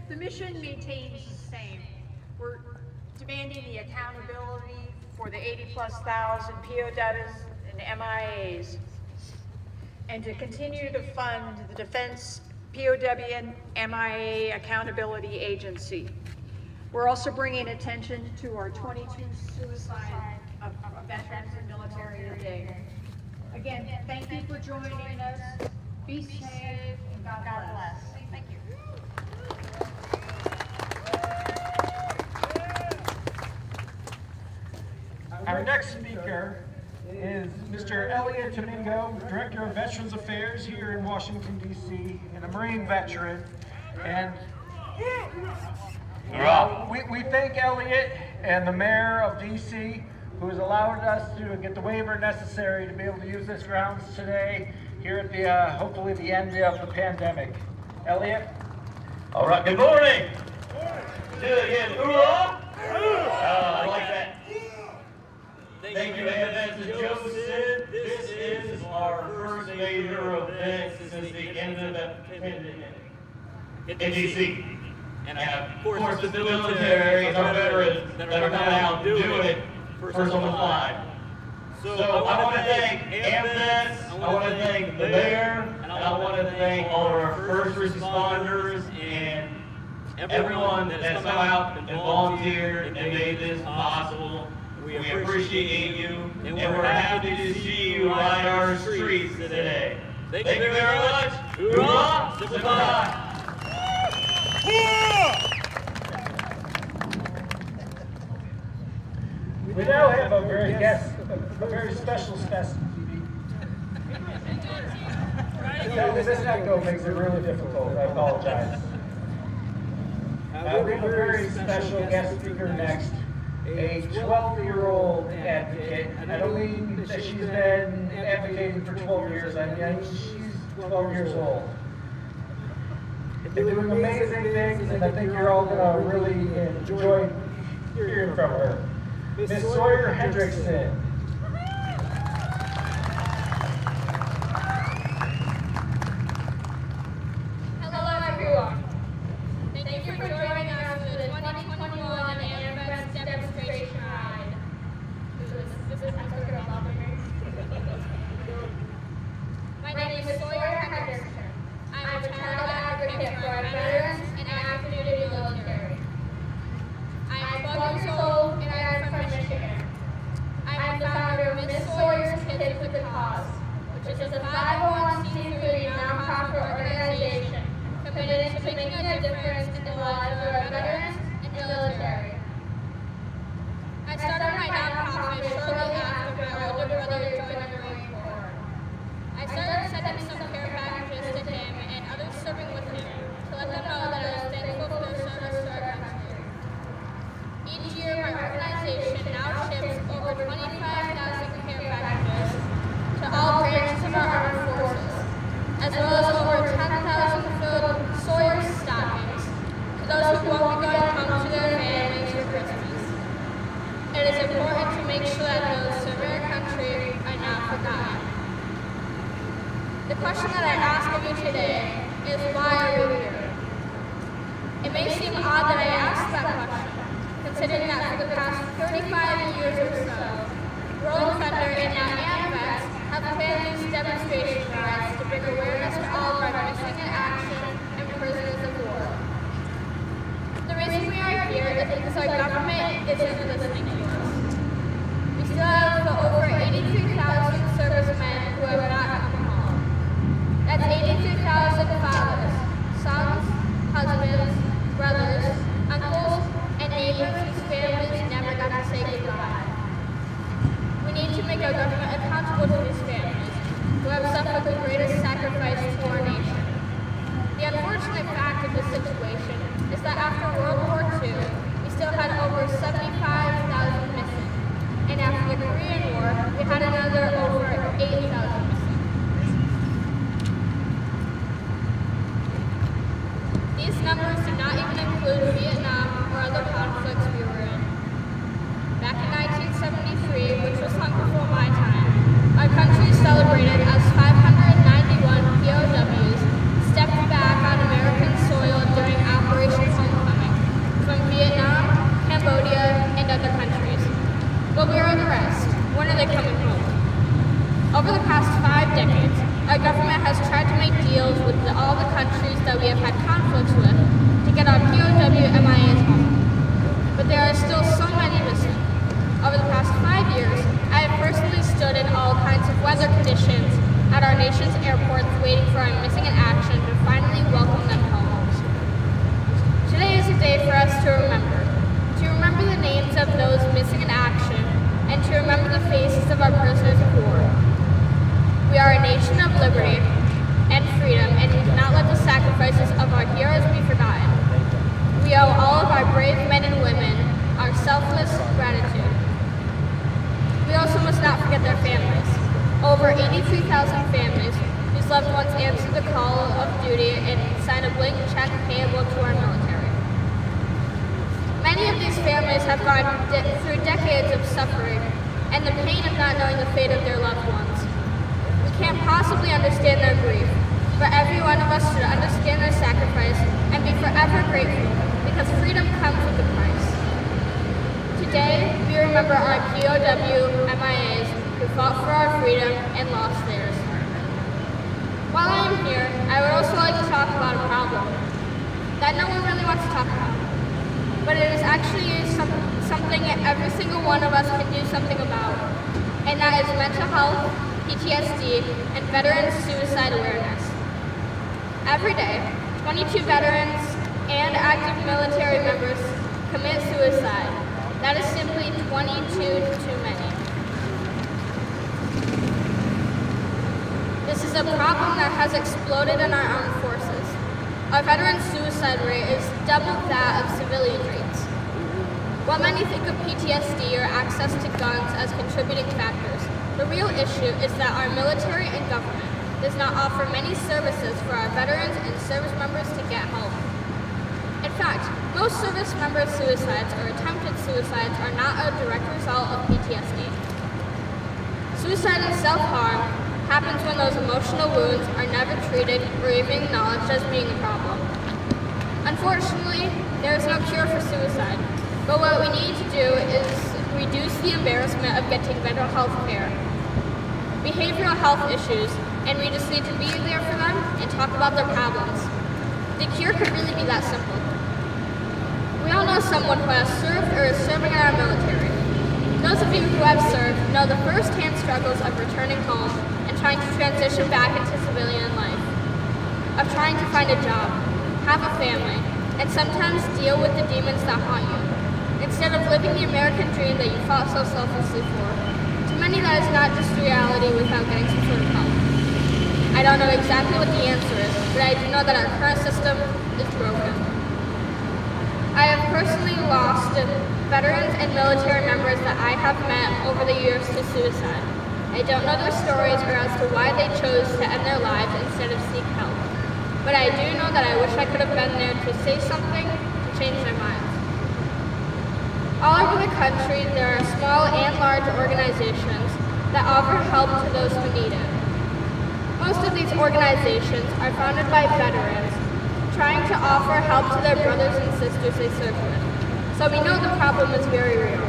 The mission maintains the same. We're demanding the accountability for the 80,000+ POWs and MIAs, and to continue to fund the Defense POW and MIA Accountability Agency. We're also bringing attention to our 22 suicide of veterans and military today. Again, thank you for joining us. Be safe and God bless. Thank you. Our next speaker is Mr. Elliot Domingo, Director of Veterans Affairs here in Washington, D.C., and a Marine veteran. And we thank Elliot and the Mayor of D.C., who has allowed us to get the waiver necessary to be able to use this grounds today here at the, hopefully, the end of the pandemic. Elliot? All right, good morning. Do it again. Hoorah! I like that. Thank you, AMVETS and Joseph. This is our first major event since the end of the pandemic in DC. And of course, the military and our veterans that are coming out doing it first on the flag. So I want to thank AMVETS, I want to thank the mayor, and I want to thank all of our first responders and everyone that's come out and volunteered and made this possible. We appreciate you, and we're happy to see you ride our streets today. Thank you very much. Hoorah! Goodbye. We now have a very special specimen. This echo makes it really difficult. I apologize. We have a very special guest speaker next, a 12-year-old advocate. I don't mean that she's been advocating for 12 years. I mean she's 12 years old. They're doing amazing things, and I think you're all going to really enjoy hearing from her. Miss Sawyer Hendrickson. Hello everyone. Thank you for joining us for the 2021 AMVETS demonstration ride. My name is Sawyer Hendrickson. I'm a child advocate for our veterans and active duty military. I am 12 years old and I am from Michigan. I am the founder of Miss Sawyer's Kids with a Cause, which is a 501c3 nonprofit organization committed to making a difference in the lives of our veterans and military. I started my nonprofit shortly after my older brother joined the Marine Corps. I started sending some care packages to him and others serving with him to let them know that I was thankful for their service to our country. Each year, my organization now ships over 25,000 care packages to all branches of our armed forces, as well as over 10,000 filled Sawyer stockings to those who won't be going home to their families for Christmas. It is important to make sure that those serving our country are not forgotten. The question that I ask of you today is, why are we here? It may seem odd that I ask that question, considering that for the past 35 years or so, Rolling Thunder and now AMVETS have planned these demonstration rides to bring awareness to all of our missing in action and prisoners of war. The reason we are here is because our government isn't listening to us. We still have over 83,000 servicemen who have not come home. That's 83,000 fathers, sons, husbands, brothers, uncles, and neighbors whose families never got to say goodbye. We need to make our government accountable to these families who have suffered the greatest sacrifice to our nation. The unfortunate fact of this situation is that after World War II, we still had over 75,000 missing, and after the Korean War, we had another over 8,000 missing. These numbers do not even include Vietnam or other conflicts we were in. Back in 1973, which was long before my time, our country celebrated as 591 POWs stepped back on American soil during Operation Homecoming from Vietnam, Cambodia, and other countries. But where are the rest? When are they coming home? Over the past 5 decades, our government has tried to make deals with all the countries that we have had conflicts with to get our POW MIAs home. But there are still so many missing. Over the past 5 years, I have personally stood in all kinds of weather conditions at our nation's airports waiting for our missing in action to finally welcome them home. Today is a day for us to remember the names of those missing in action, and to remember the faces of our prisoners of war. We are a nation of liberty and freedom, and we cannot let the sacrifices of our heroes be forgotten. We owe all of our brave men and women our selfless gratitude. We also must not forget their families. Over 83,000 families whose loved ones answered the call of duty and signed a blank check payable to our military. Many of these families have gone through decades of suffering and the pain of not knowing the fate of their loved ones. We can't possibly understand their grief, but every one of us should understand their sacrifice and be forever grateful, because freedom comes with a price. Today, we remember our POW MIAs who fought for our freedom and lost theirs. While I am here, I would also like to talk about a problem that no one really wants to talk about. But it is actually something every single one of us can do something about, and that is mental health, PTSD, and veterans suicide awareness. Every day, 22 veterans and active military members commit suicide. That is simply 22 too many. This is a problem that has exploded in our armed forces. Our veteran suicide rate is double that of civilian rates. While many think of PTSD or access to guns as contributing factors, the real issue is that our military and government does not offer many services for our veterans and service members to get help. In fact, most service member suicides or attempted suicides are not a direct result of PTSD. Suicide and self-harm happens when those emotional wounds are never treated or even acknowledged as being a problem. Unfortunately, there is no cure for suicide, but what we need to do is reduce the embarrassment of getting mental health care, behavioral health issues, and we just need to be there for them and talk about their problems. The cure could really be that simple. We all know someone who has served or is serving in our military. Those of you who have served know the first-hand struggles of returning home and trying to transition back into civilian life, of trying to find a job, have a family, and sometimes deal with the demons that haunt you, instead of living the American dream that you fought so selflessly for. To many, that is not just reality without getting some sort of help. I don't know exactly what the answer is, but I do know that our current system is broken. I have personally lost veterans and military members that I have met over the years to suicide. I don't know their stories or as to why they chose to end their lives instead of seek help. But I do know that I wish I could have been there to say something to change their minds. All over the country, there are small and large organizations that offer help to those who need it. Most of these organizations are founded by veterans trying to offer help to their brothers and sisters they serve with. So we know the problem is very real.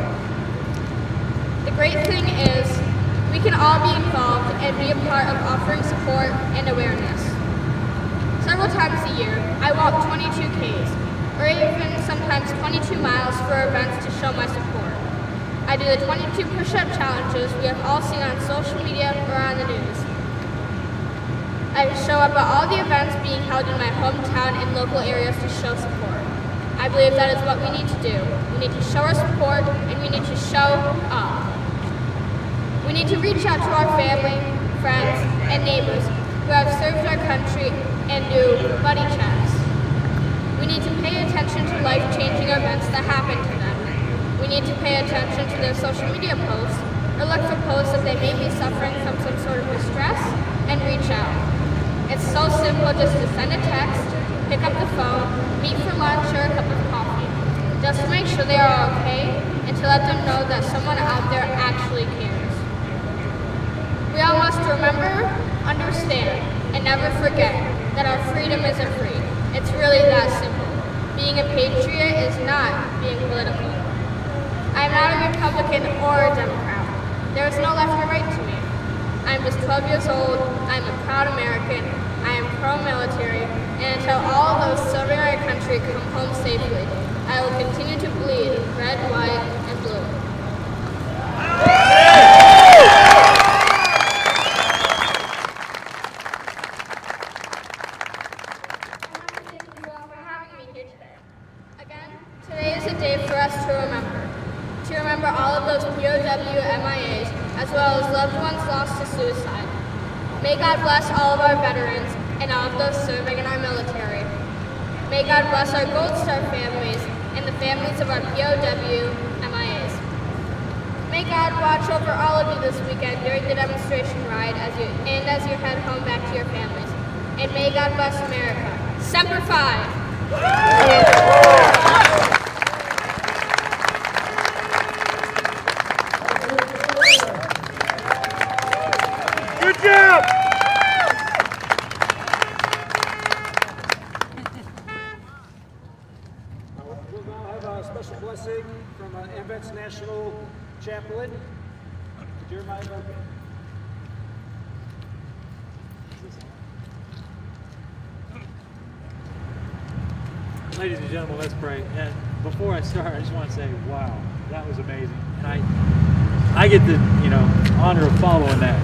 The great thing is, we can all be involved and be a part of offering support and awareness. Several times a year, I walk 22 Ks, or even sometimes 22 miles for events to show my support. I do the 22 push-up challenges we have all seen on social media or on the news. I show up at all the events being held in my hometown and local areas to show support. I believe that is what we need to do. We need to show our support, and we need to show up. We need to reach out to our family, friends, and neighbors who have served our country and do buddy checks. We need to pay attention to life-changing events that happen to them. We need to pay attention to their social media posts or look for posts that they may be suffering from some sort of distress and reach out. It's so simple just to send a text, pick up the phone, meet for lunch or a cup of coffee, just to make sure they are okay and to let them know that someone out there actually cares. We all must remember, understand, and never forget that our freedom isn't free. It's really that simple. Being a patriot is not being political. I am not a Republican or a Democrat. There is no left or right to me. I am just 12 years old, I am a proud American, I am pro-military, and until all of those serving our country come home safely, I will continue to bleed red, white, and blue. Today is a day for us to remember all of those POW MIAs, as well as loved ones lost to suicide. May God bless all of our veterans and all of those serving in our military. May God bless our Gold Star families and the families of our POW MIAs. May God watch over all of you this weekend during the demonstration ride as you head home back to your families. And may God bless America. Semper Fi! School Chaplain, Jeremiah Murphy. Ladies and gentlemen, let's pray. And before I start, I just want to say, wow, that was amazing. And I get the honor of following that.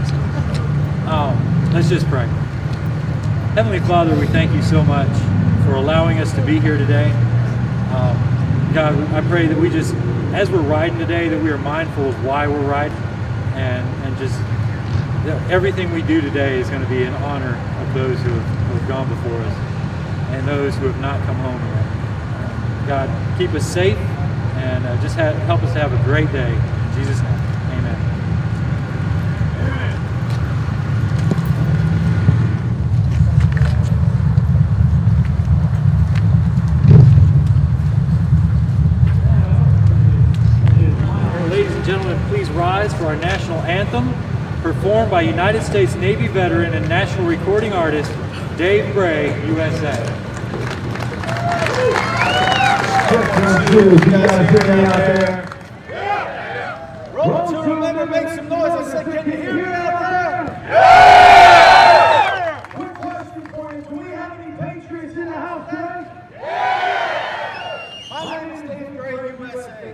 Let's just pray. Heavenly Father, we thank you so much for allowing us to be here today. God, I pray that we just, as we're riding today, that we are mindful of why we're riding, and just that everything we do today is going to be in honor of those who have gone before us and those who have not come home yet. God, keep us safe and just help us to have a great day. In Jesus' name, amen. Ladies and gentlemen, please rise for our national anthem, performed by United States Navy veteran and national recording artist, Dave Bray, USA. Roll to remember, make some noise. I said, can you hear me out there? Yeah! Quick question for you. Do we have any Patriots in the house today? Yeah! My name is Dave Gray, USA.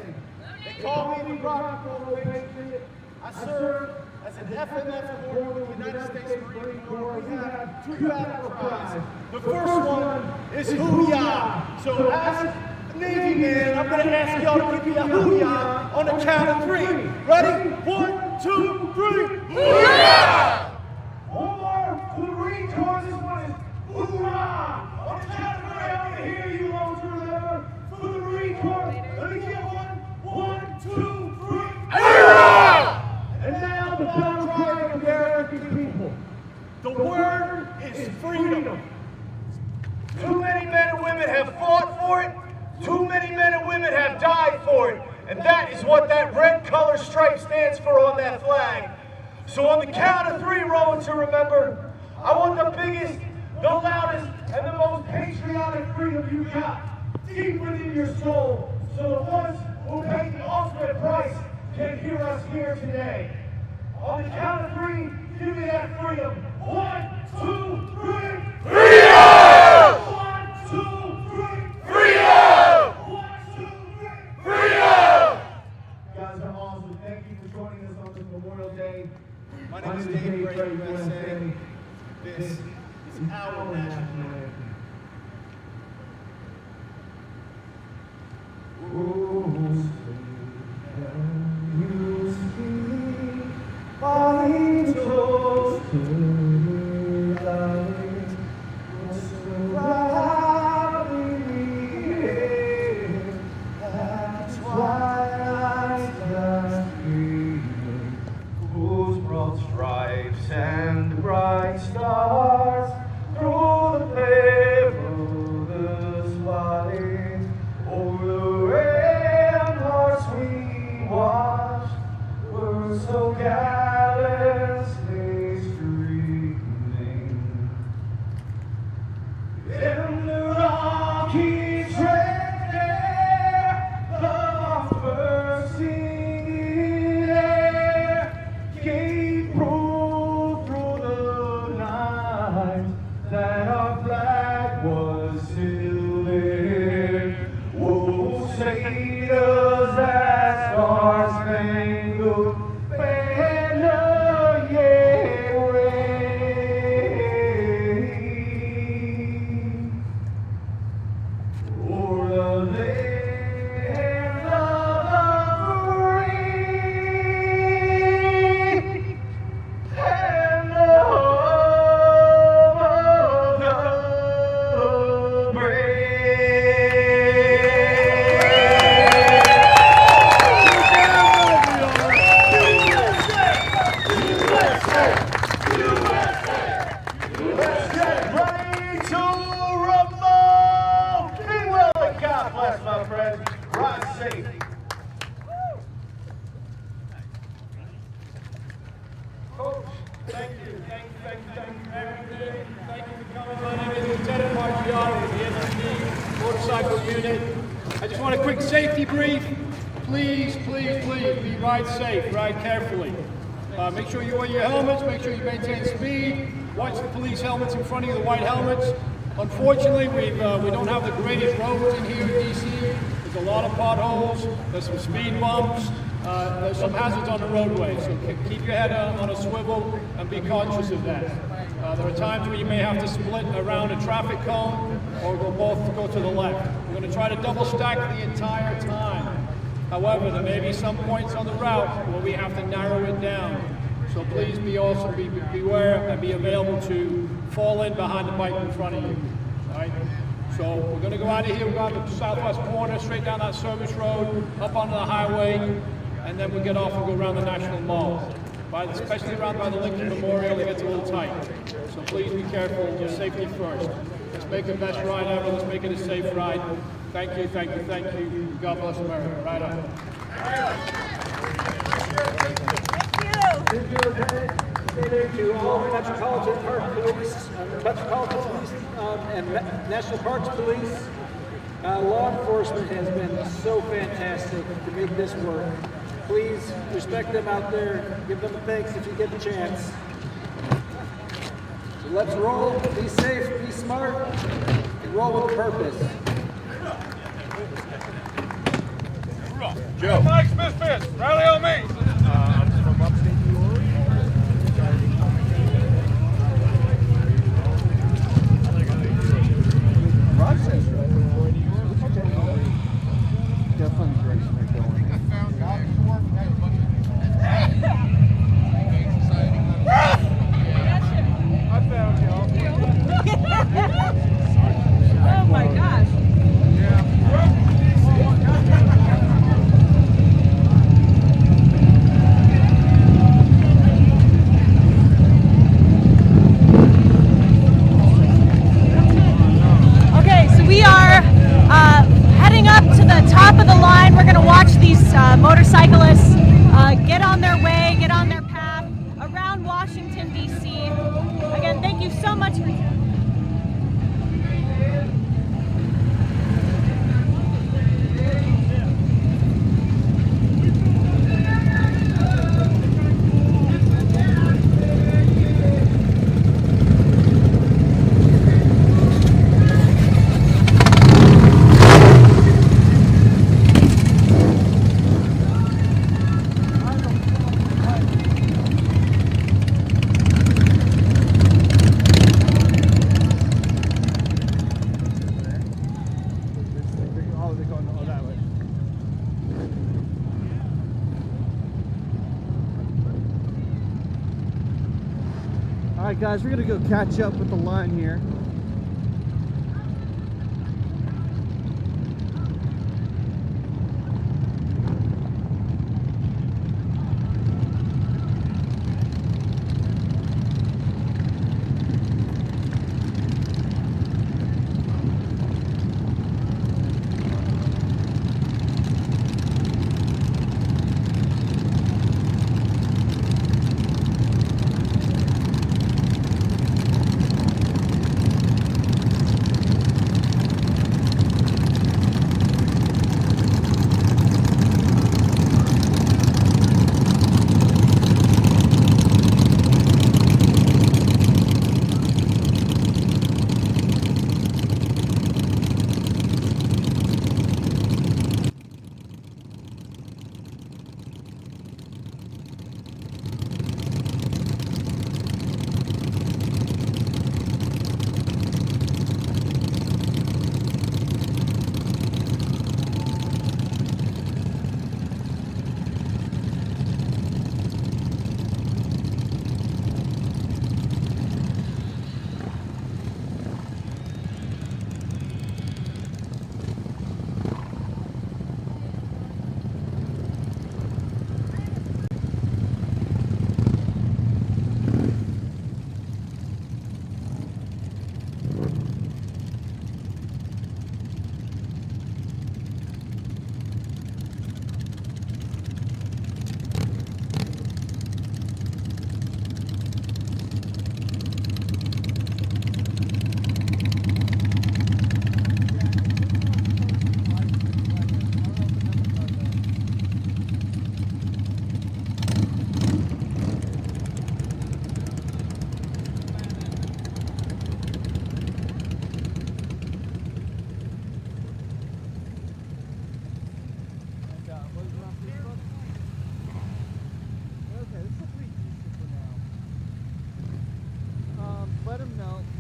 They call me the Rock Roll Patriot. I serve as an FMF corps with the United States Marine Corps. We have 2 battle cries. The first one is Hoo-Yah. So as Navy man, I'm going to ask y'all to give me a hoo-yah on the count of 3. Ready? 1, 2, 3. Hoo-yah! One more to the Marine Corps. This one is hoo-yah! On the count of 3, I want to hear you all to remember. For the Marine Corps, let me get 1, 2, 3. Hoo-yah! And now the battle cry of the American people. The word is freedom. Too many men and women have fought for it. Too many men and women have died for it, and that is what that red color stripe stands for on that flag. So on the count of 3, rolling to remember, I want the biggest, the loudest, and the most patriotic freedom you got deep within your soul, so the ones who paid the ultimate price can hear us here today. On the count of 3, give me that freedom. 1, 2, 3. Freedom! 1, 2, 3. Freedom! Guys are awesome. Thank you for joining us on this Memorial Day. My name is Dave Gray, USA. This is our national anthem. Oh, you speak by toast to life. Stripes and bright stars through the perilous valleys, over the ramparts we watched, were so gallantly streaming. In the rocky track there, the first singing air gave proof through the night that our flag was still there. Oh, sailors, that star-spangled banner yet wave. O'er the land of the free and the home of the Let's get ready to rumble! Be well and God bless, my friends. Ride safe. Coach, thank you for everything. Thank you for coming. My name is Lieutenant Margiotto of the MSD Motorcycle Unit. I just want a quick safety brief. please, please, please, be ride safe, ride carefully. Make sure you wear your helmets, make sure you maintain speed, watch the police helmets in front of you, the white helmets. Unfortunately, we don't have the greatest roads in here in DC. There's a lot of potholes, there's some speed bumps, there's some hazards on the roadway, so keep your head on a swivel and be conscious of that. There are times where you may have to split around a traffic cone or go to the left. We're going to try to double stack the entire time. However, there may be some points on the route where we have to narrow it down. So please beware and be available to fall in behind the bike in front of you. All right? So we're going to go out of here, we're going to the southwest corner, straight down that service road, up onto the highway, and then we get off and go around the National Mall. Especially around by the Lincoln Memorial, it gets a little tight. So please be careful, just safety first. Let's make the best ride ever, let's make it a safe ride. Thank you, thank you, thank you. God bless America. Right on. Thank you, to all Metropolitan Park Police, Metropolitan Police, and National Parks Police. Law enforcement has been so fantastic to make this work. Please respect them out there. Give them a thanks if you get the chance. So let's roll. Be safe, be smart, and roll with a purpose. Joe. Mike Smith, rally on me. From upstate New Orleans. Rochester. Definitely the direction they're going. I found y'all. Oh my gosh. Okay, so we are heading up to the top of the line. We're going to watch these motorcyclists get on their way, get on their path around Washington, D.C. Again, thank you so much for Alright guys, we're gonna go catch up with the line here.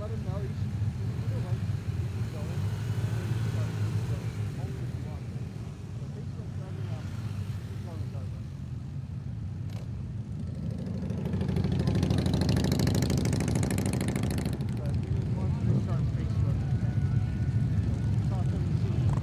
let him know. Either way, he's going. Only if you want. So Facebook starting up. Keep going, start. But he just wants to restart Facebook. Talk to him and see.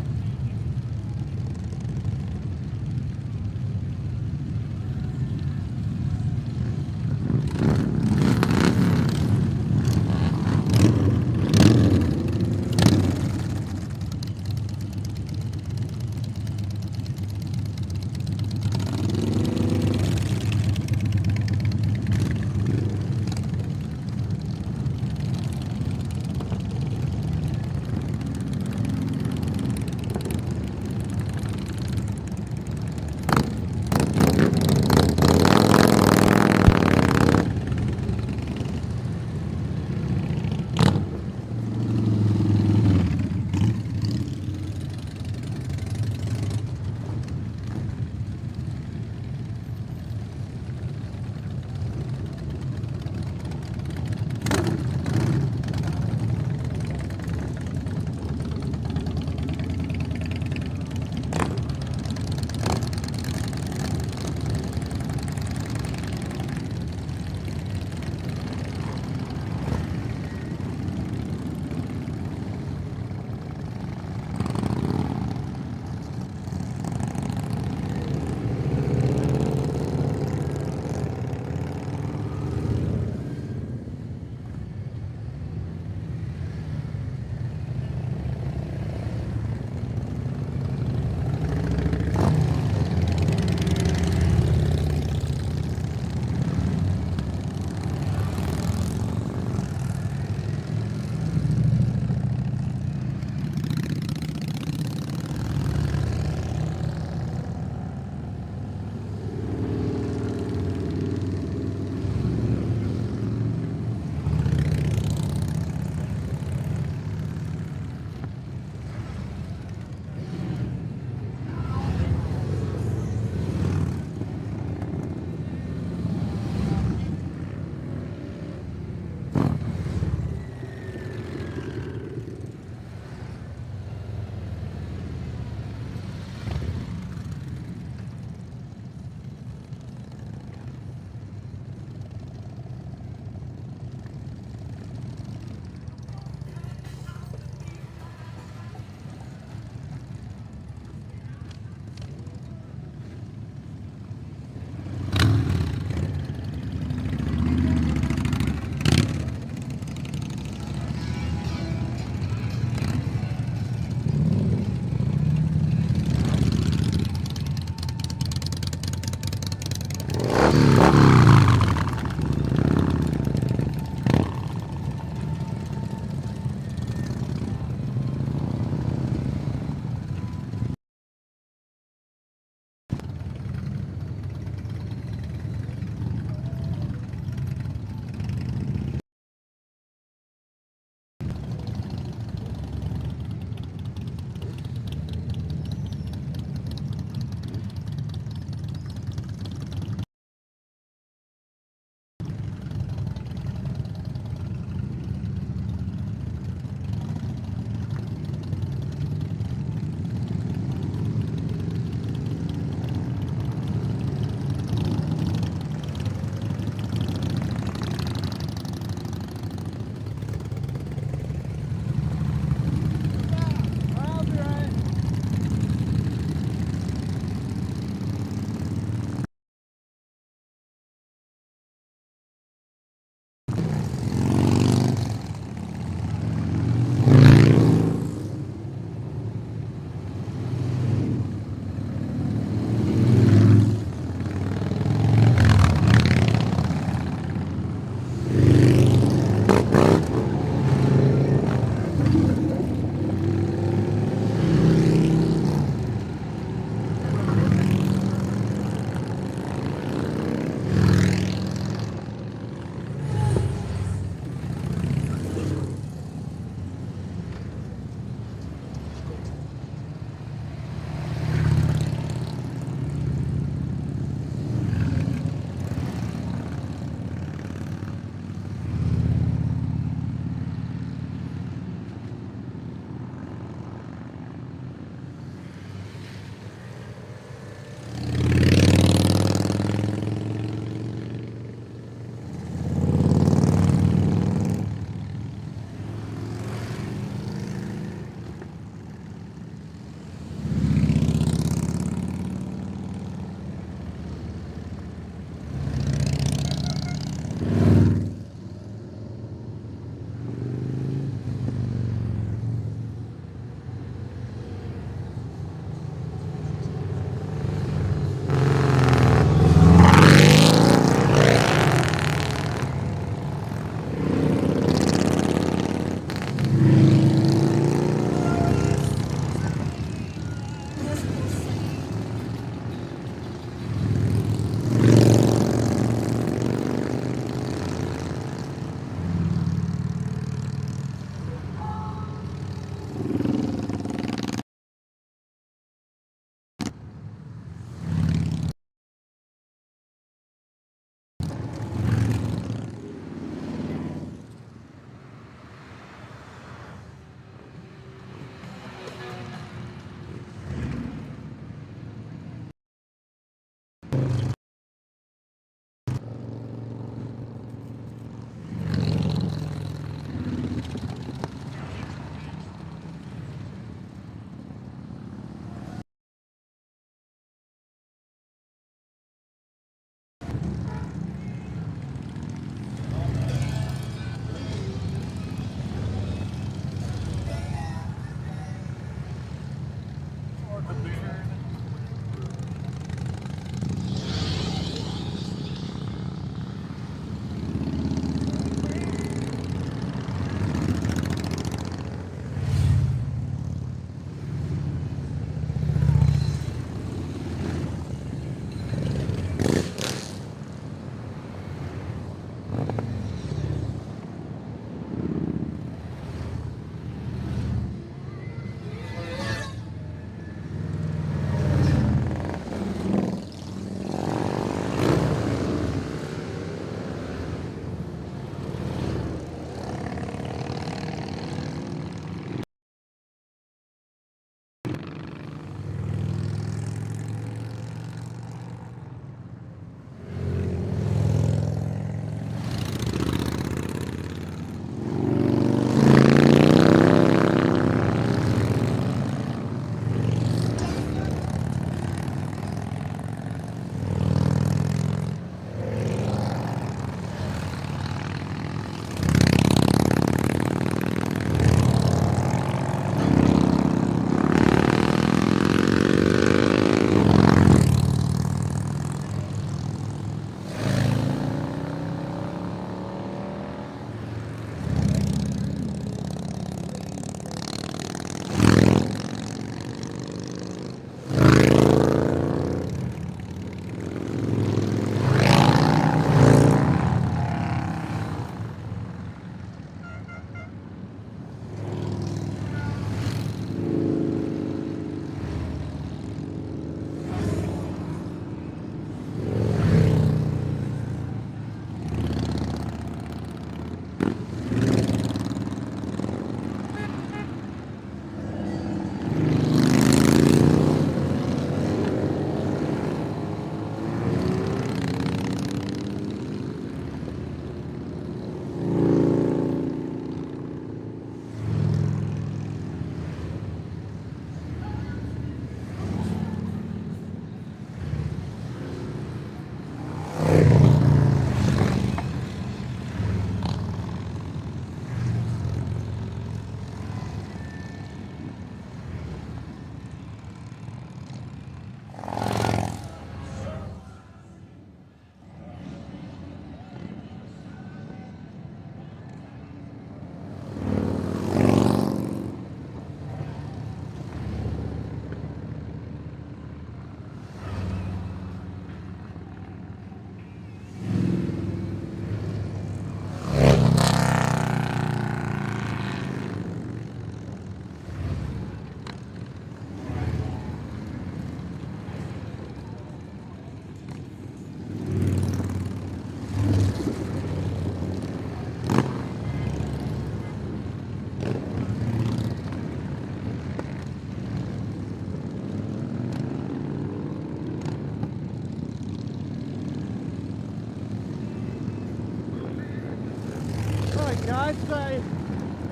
Guys,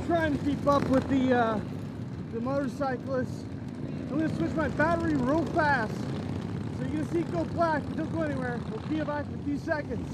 trying to keep up with the motorcyclists. I'm gonna switch my battery real fast. So you're gonna see it go black. Don't go anywhere. We'll be back in a few seconds.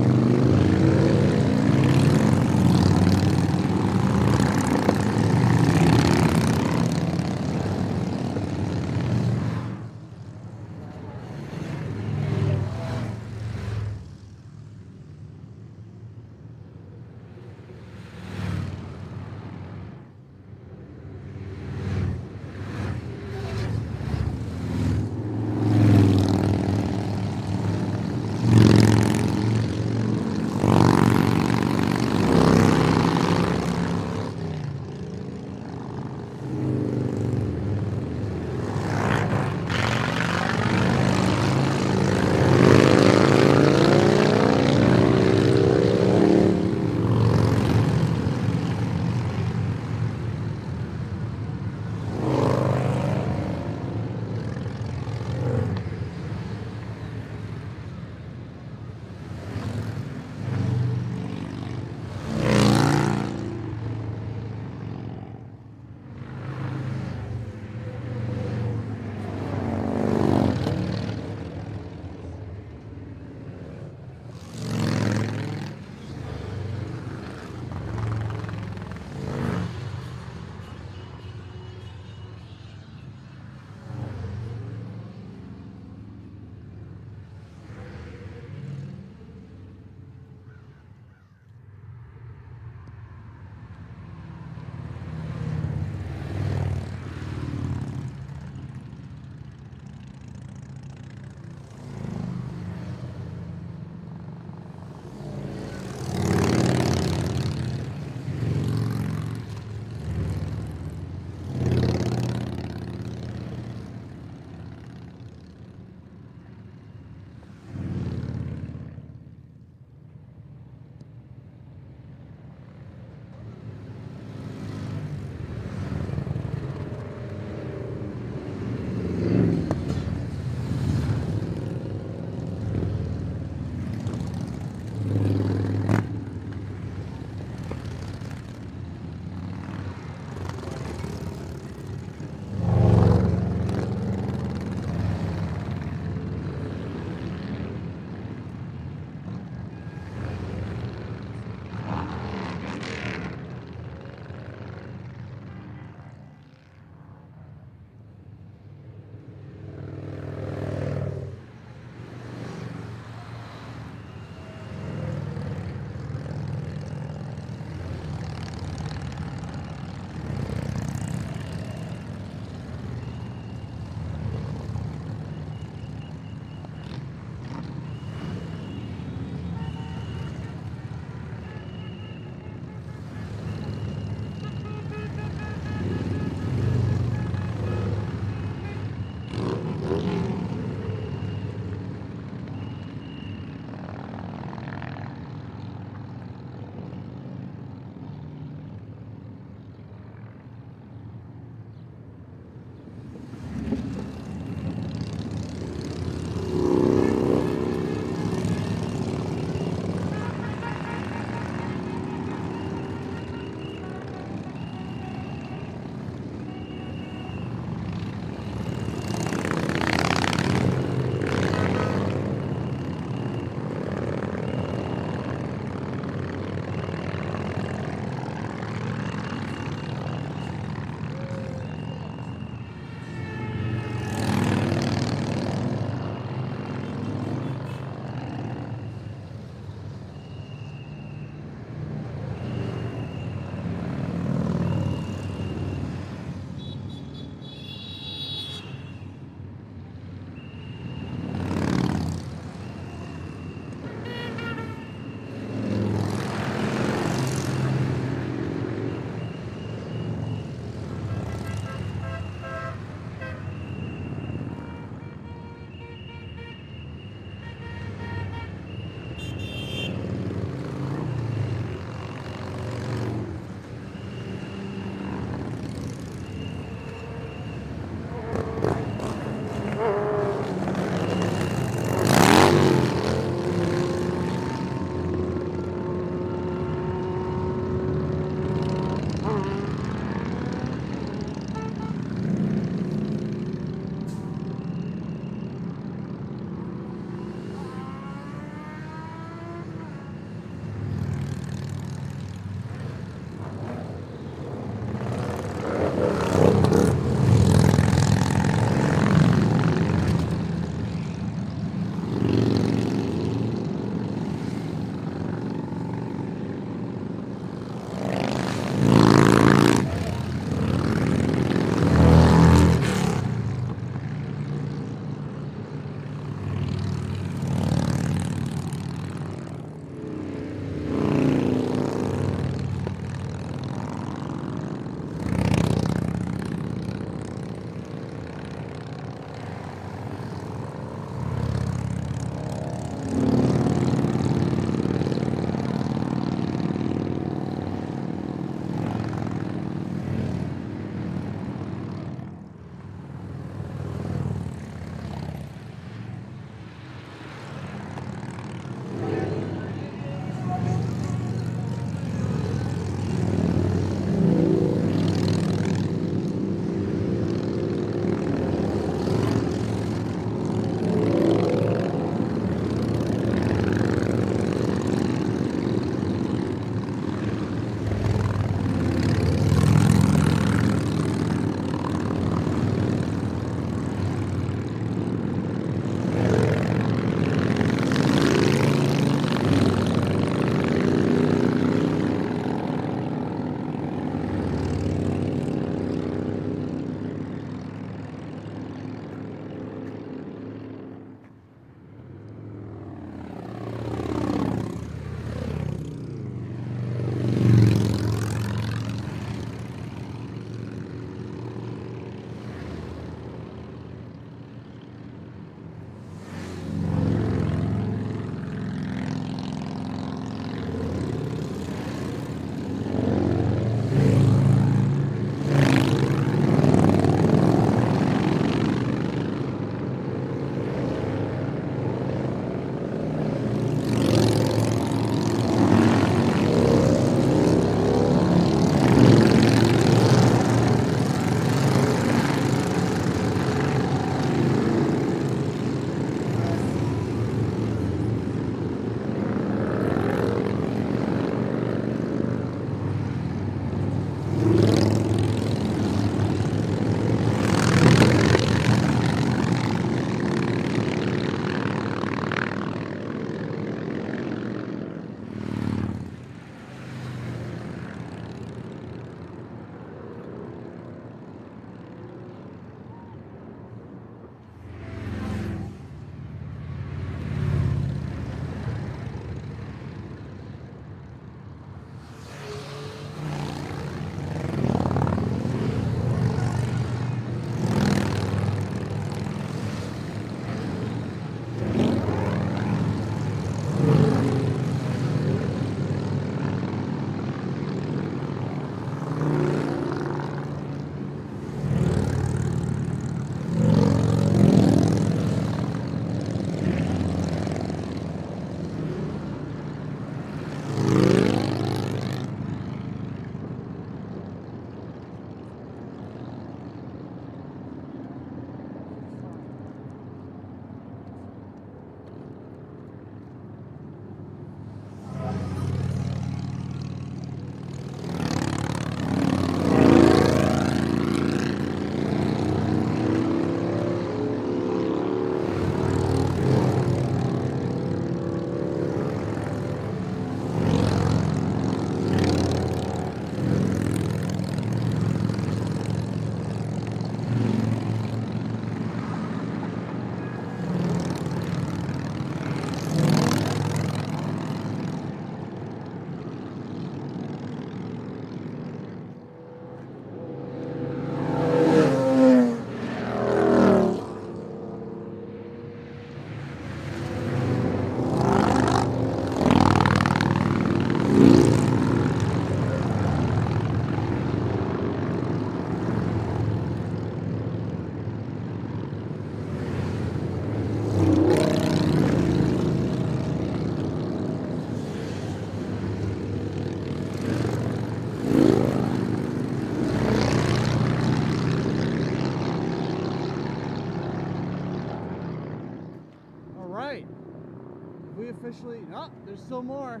officially. Oh, there's still more.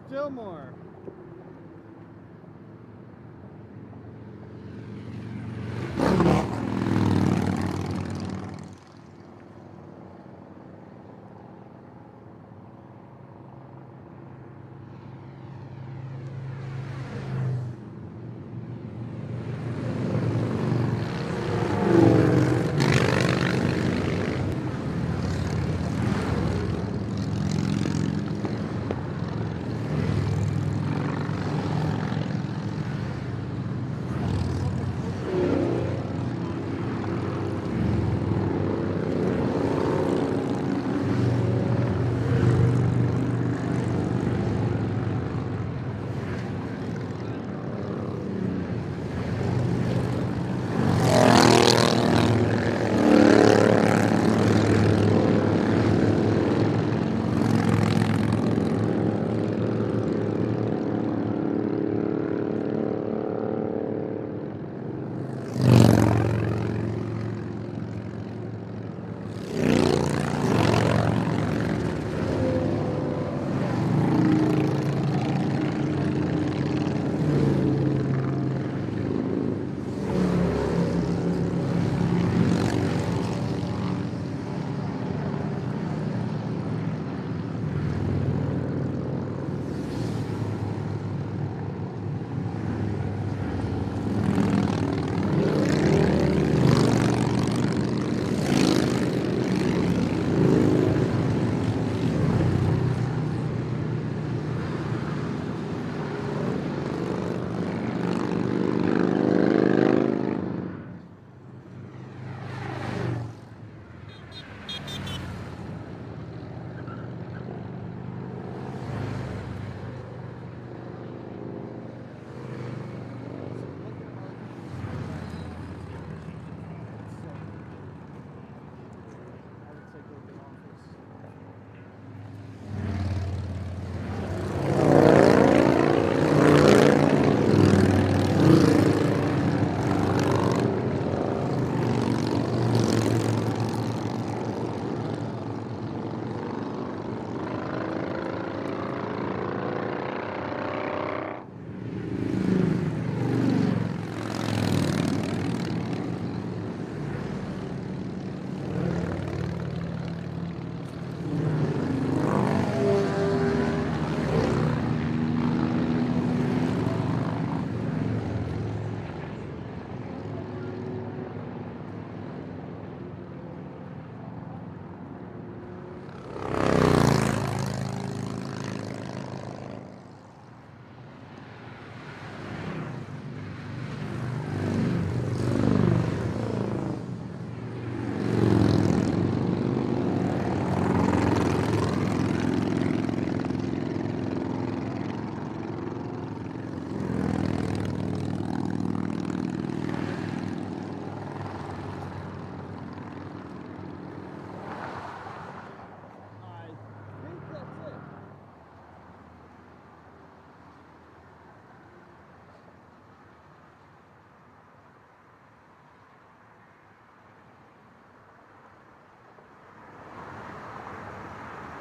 Still more.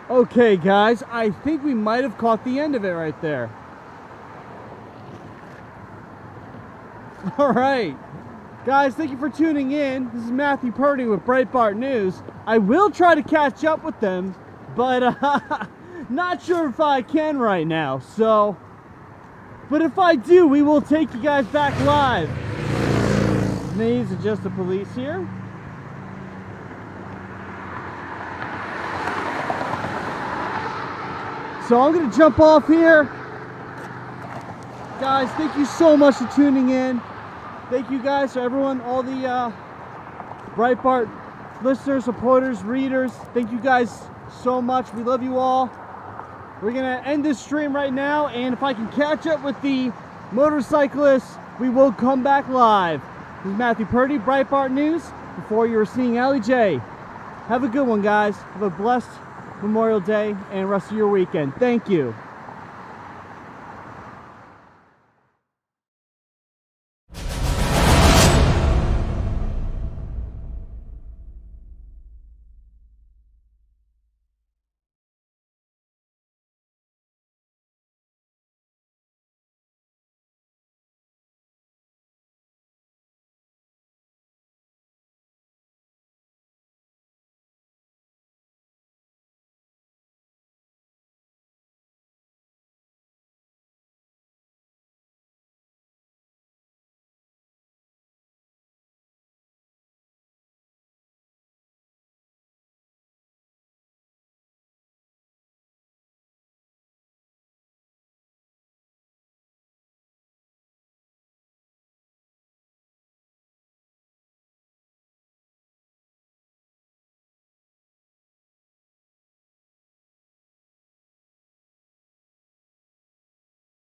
Okay, guys, I think we might have caught the end of it right there. All right. Guys, thank you for tuning in. This is Matthew Purdy with Breitbart News. I will try to catch up with them, but not sure if I can right now. So, but if I do, we will take you guys back live. These are just the police here. So I'm going to jump off here. Guys, thank you so much for tuning in. Thank you guys, to everyone, all the Breitbart listeners, supporters, readers. Thank you guys so much. We love you all. We're going to end this stream right now, and if I can catch up with the motorcyclists, we will come back live. This is Matthew Purdy, Breitbart News. Before you were seeing Allie J. Have a good one, guys. Have a blessed Memorial Day and rest of your weekend. Thank you.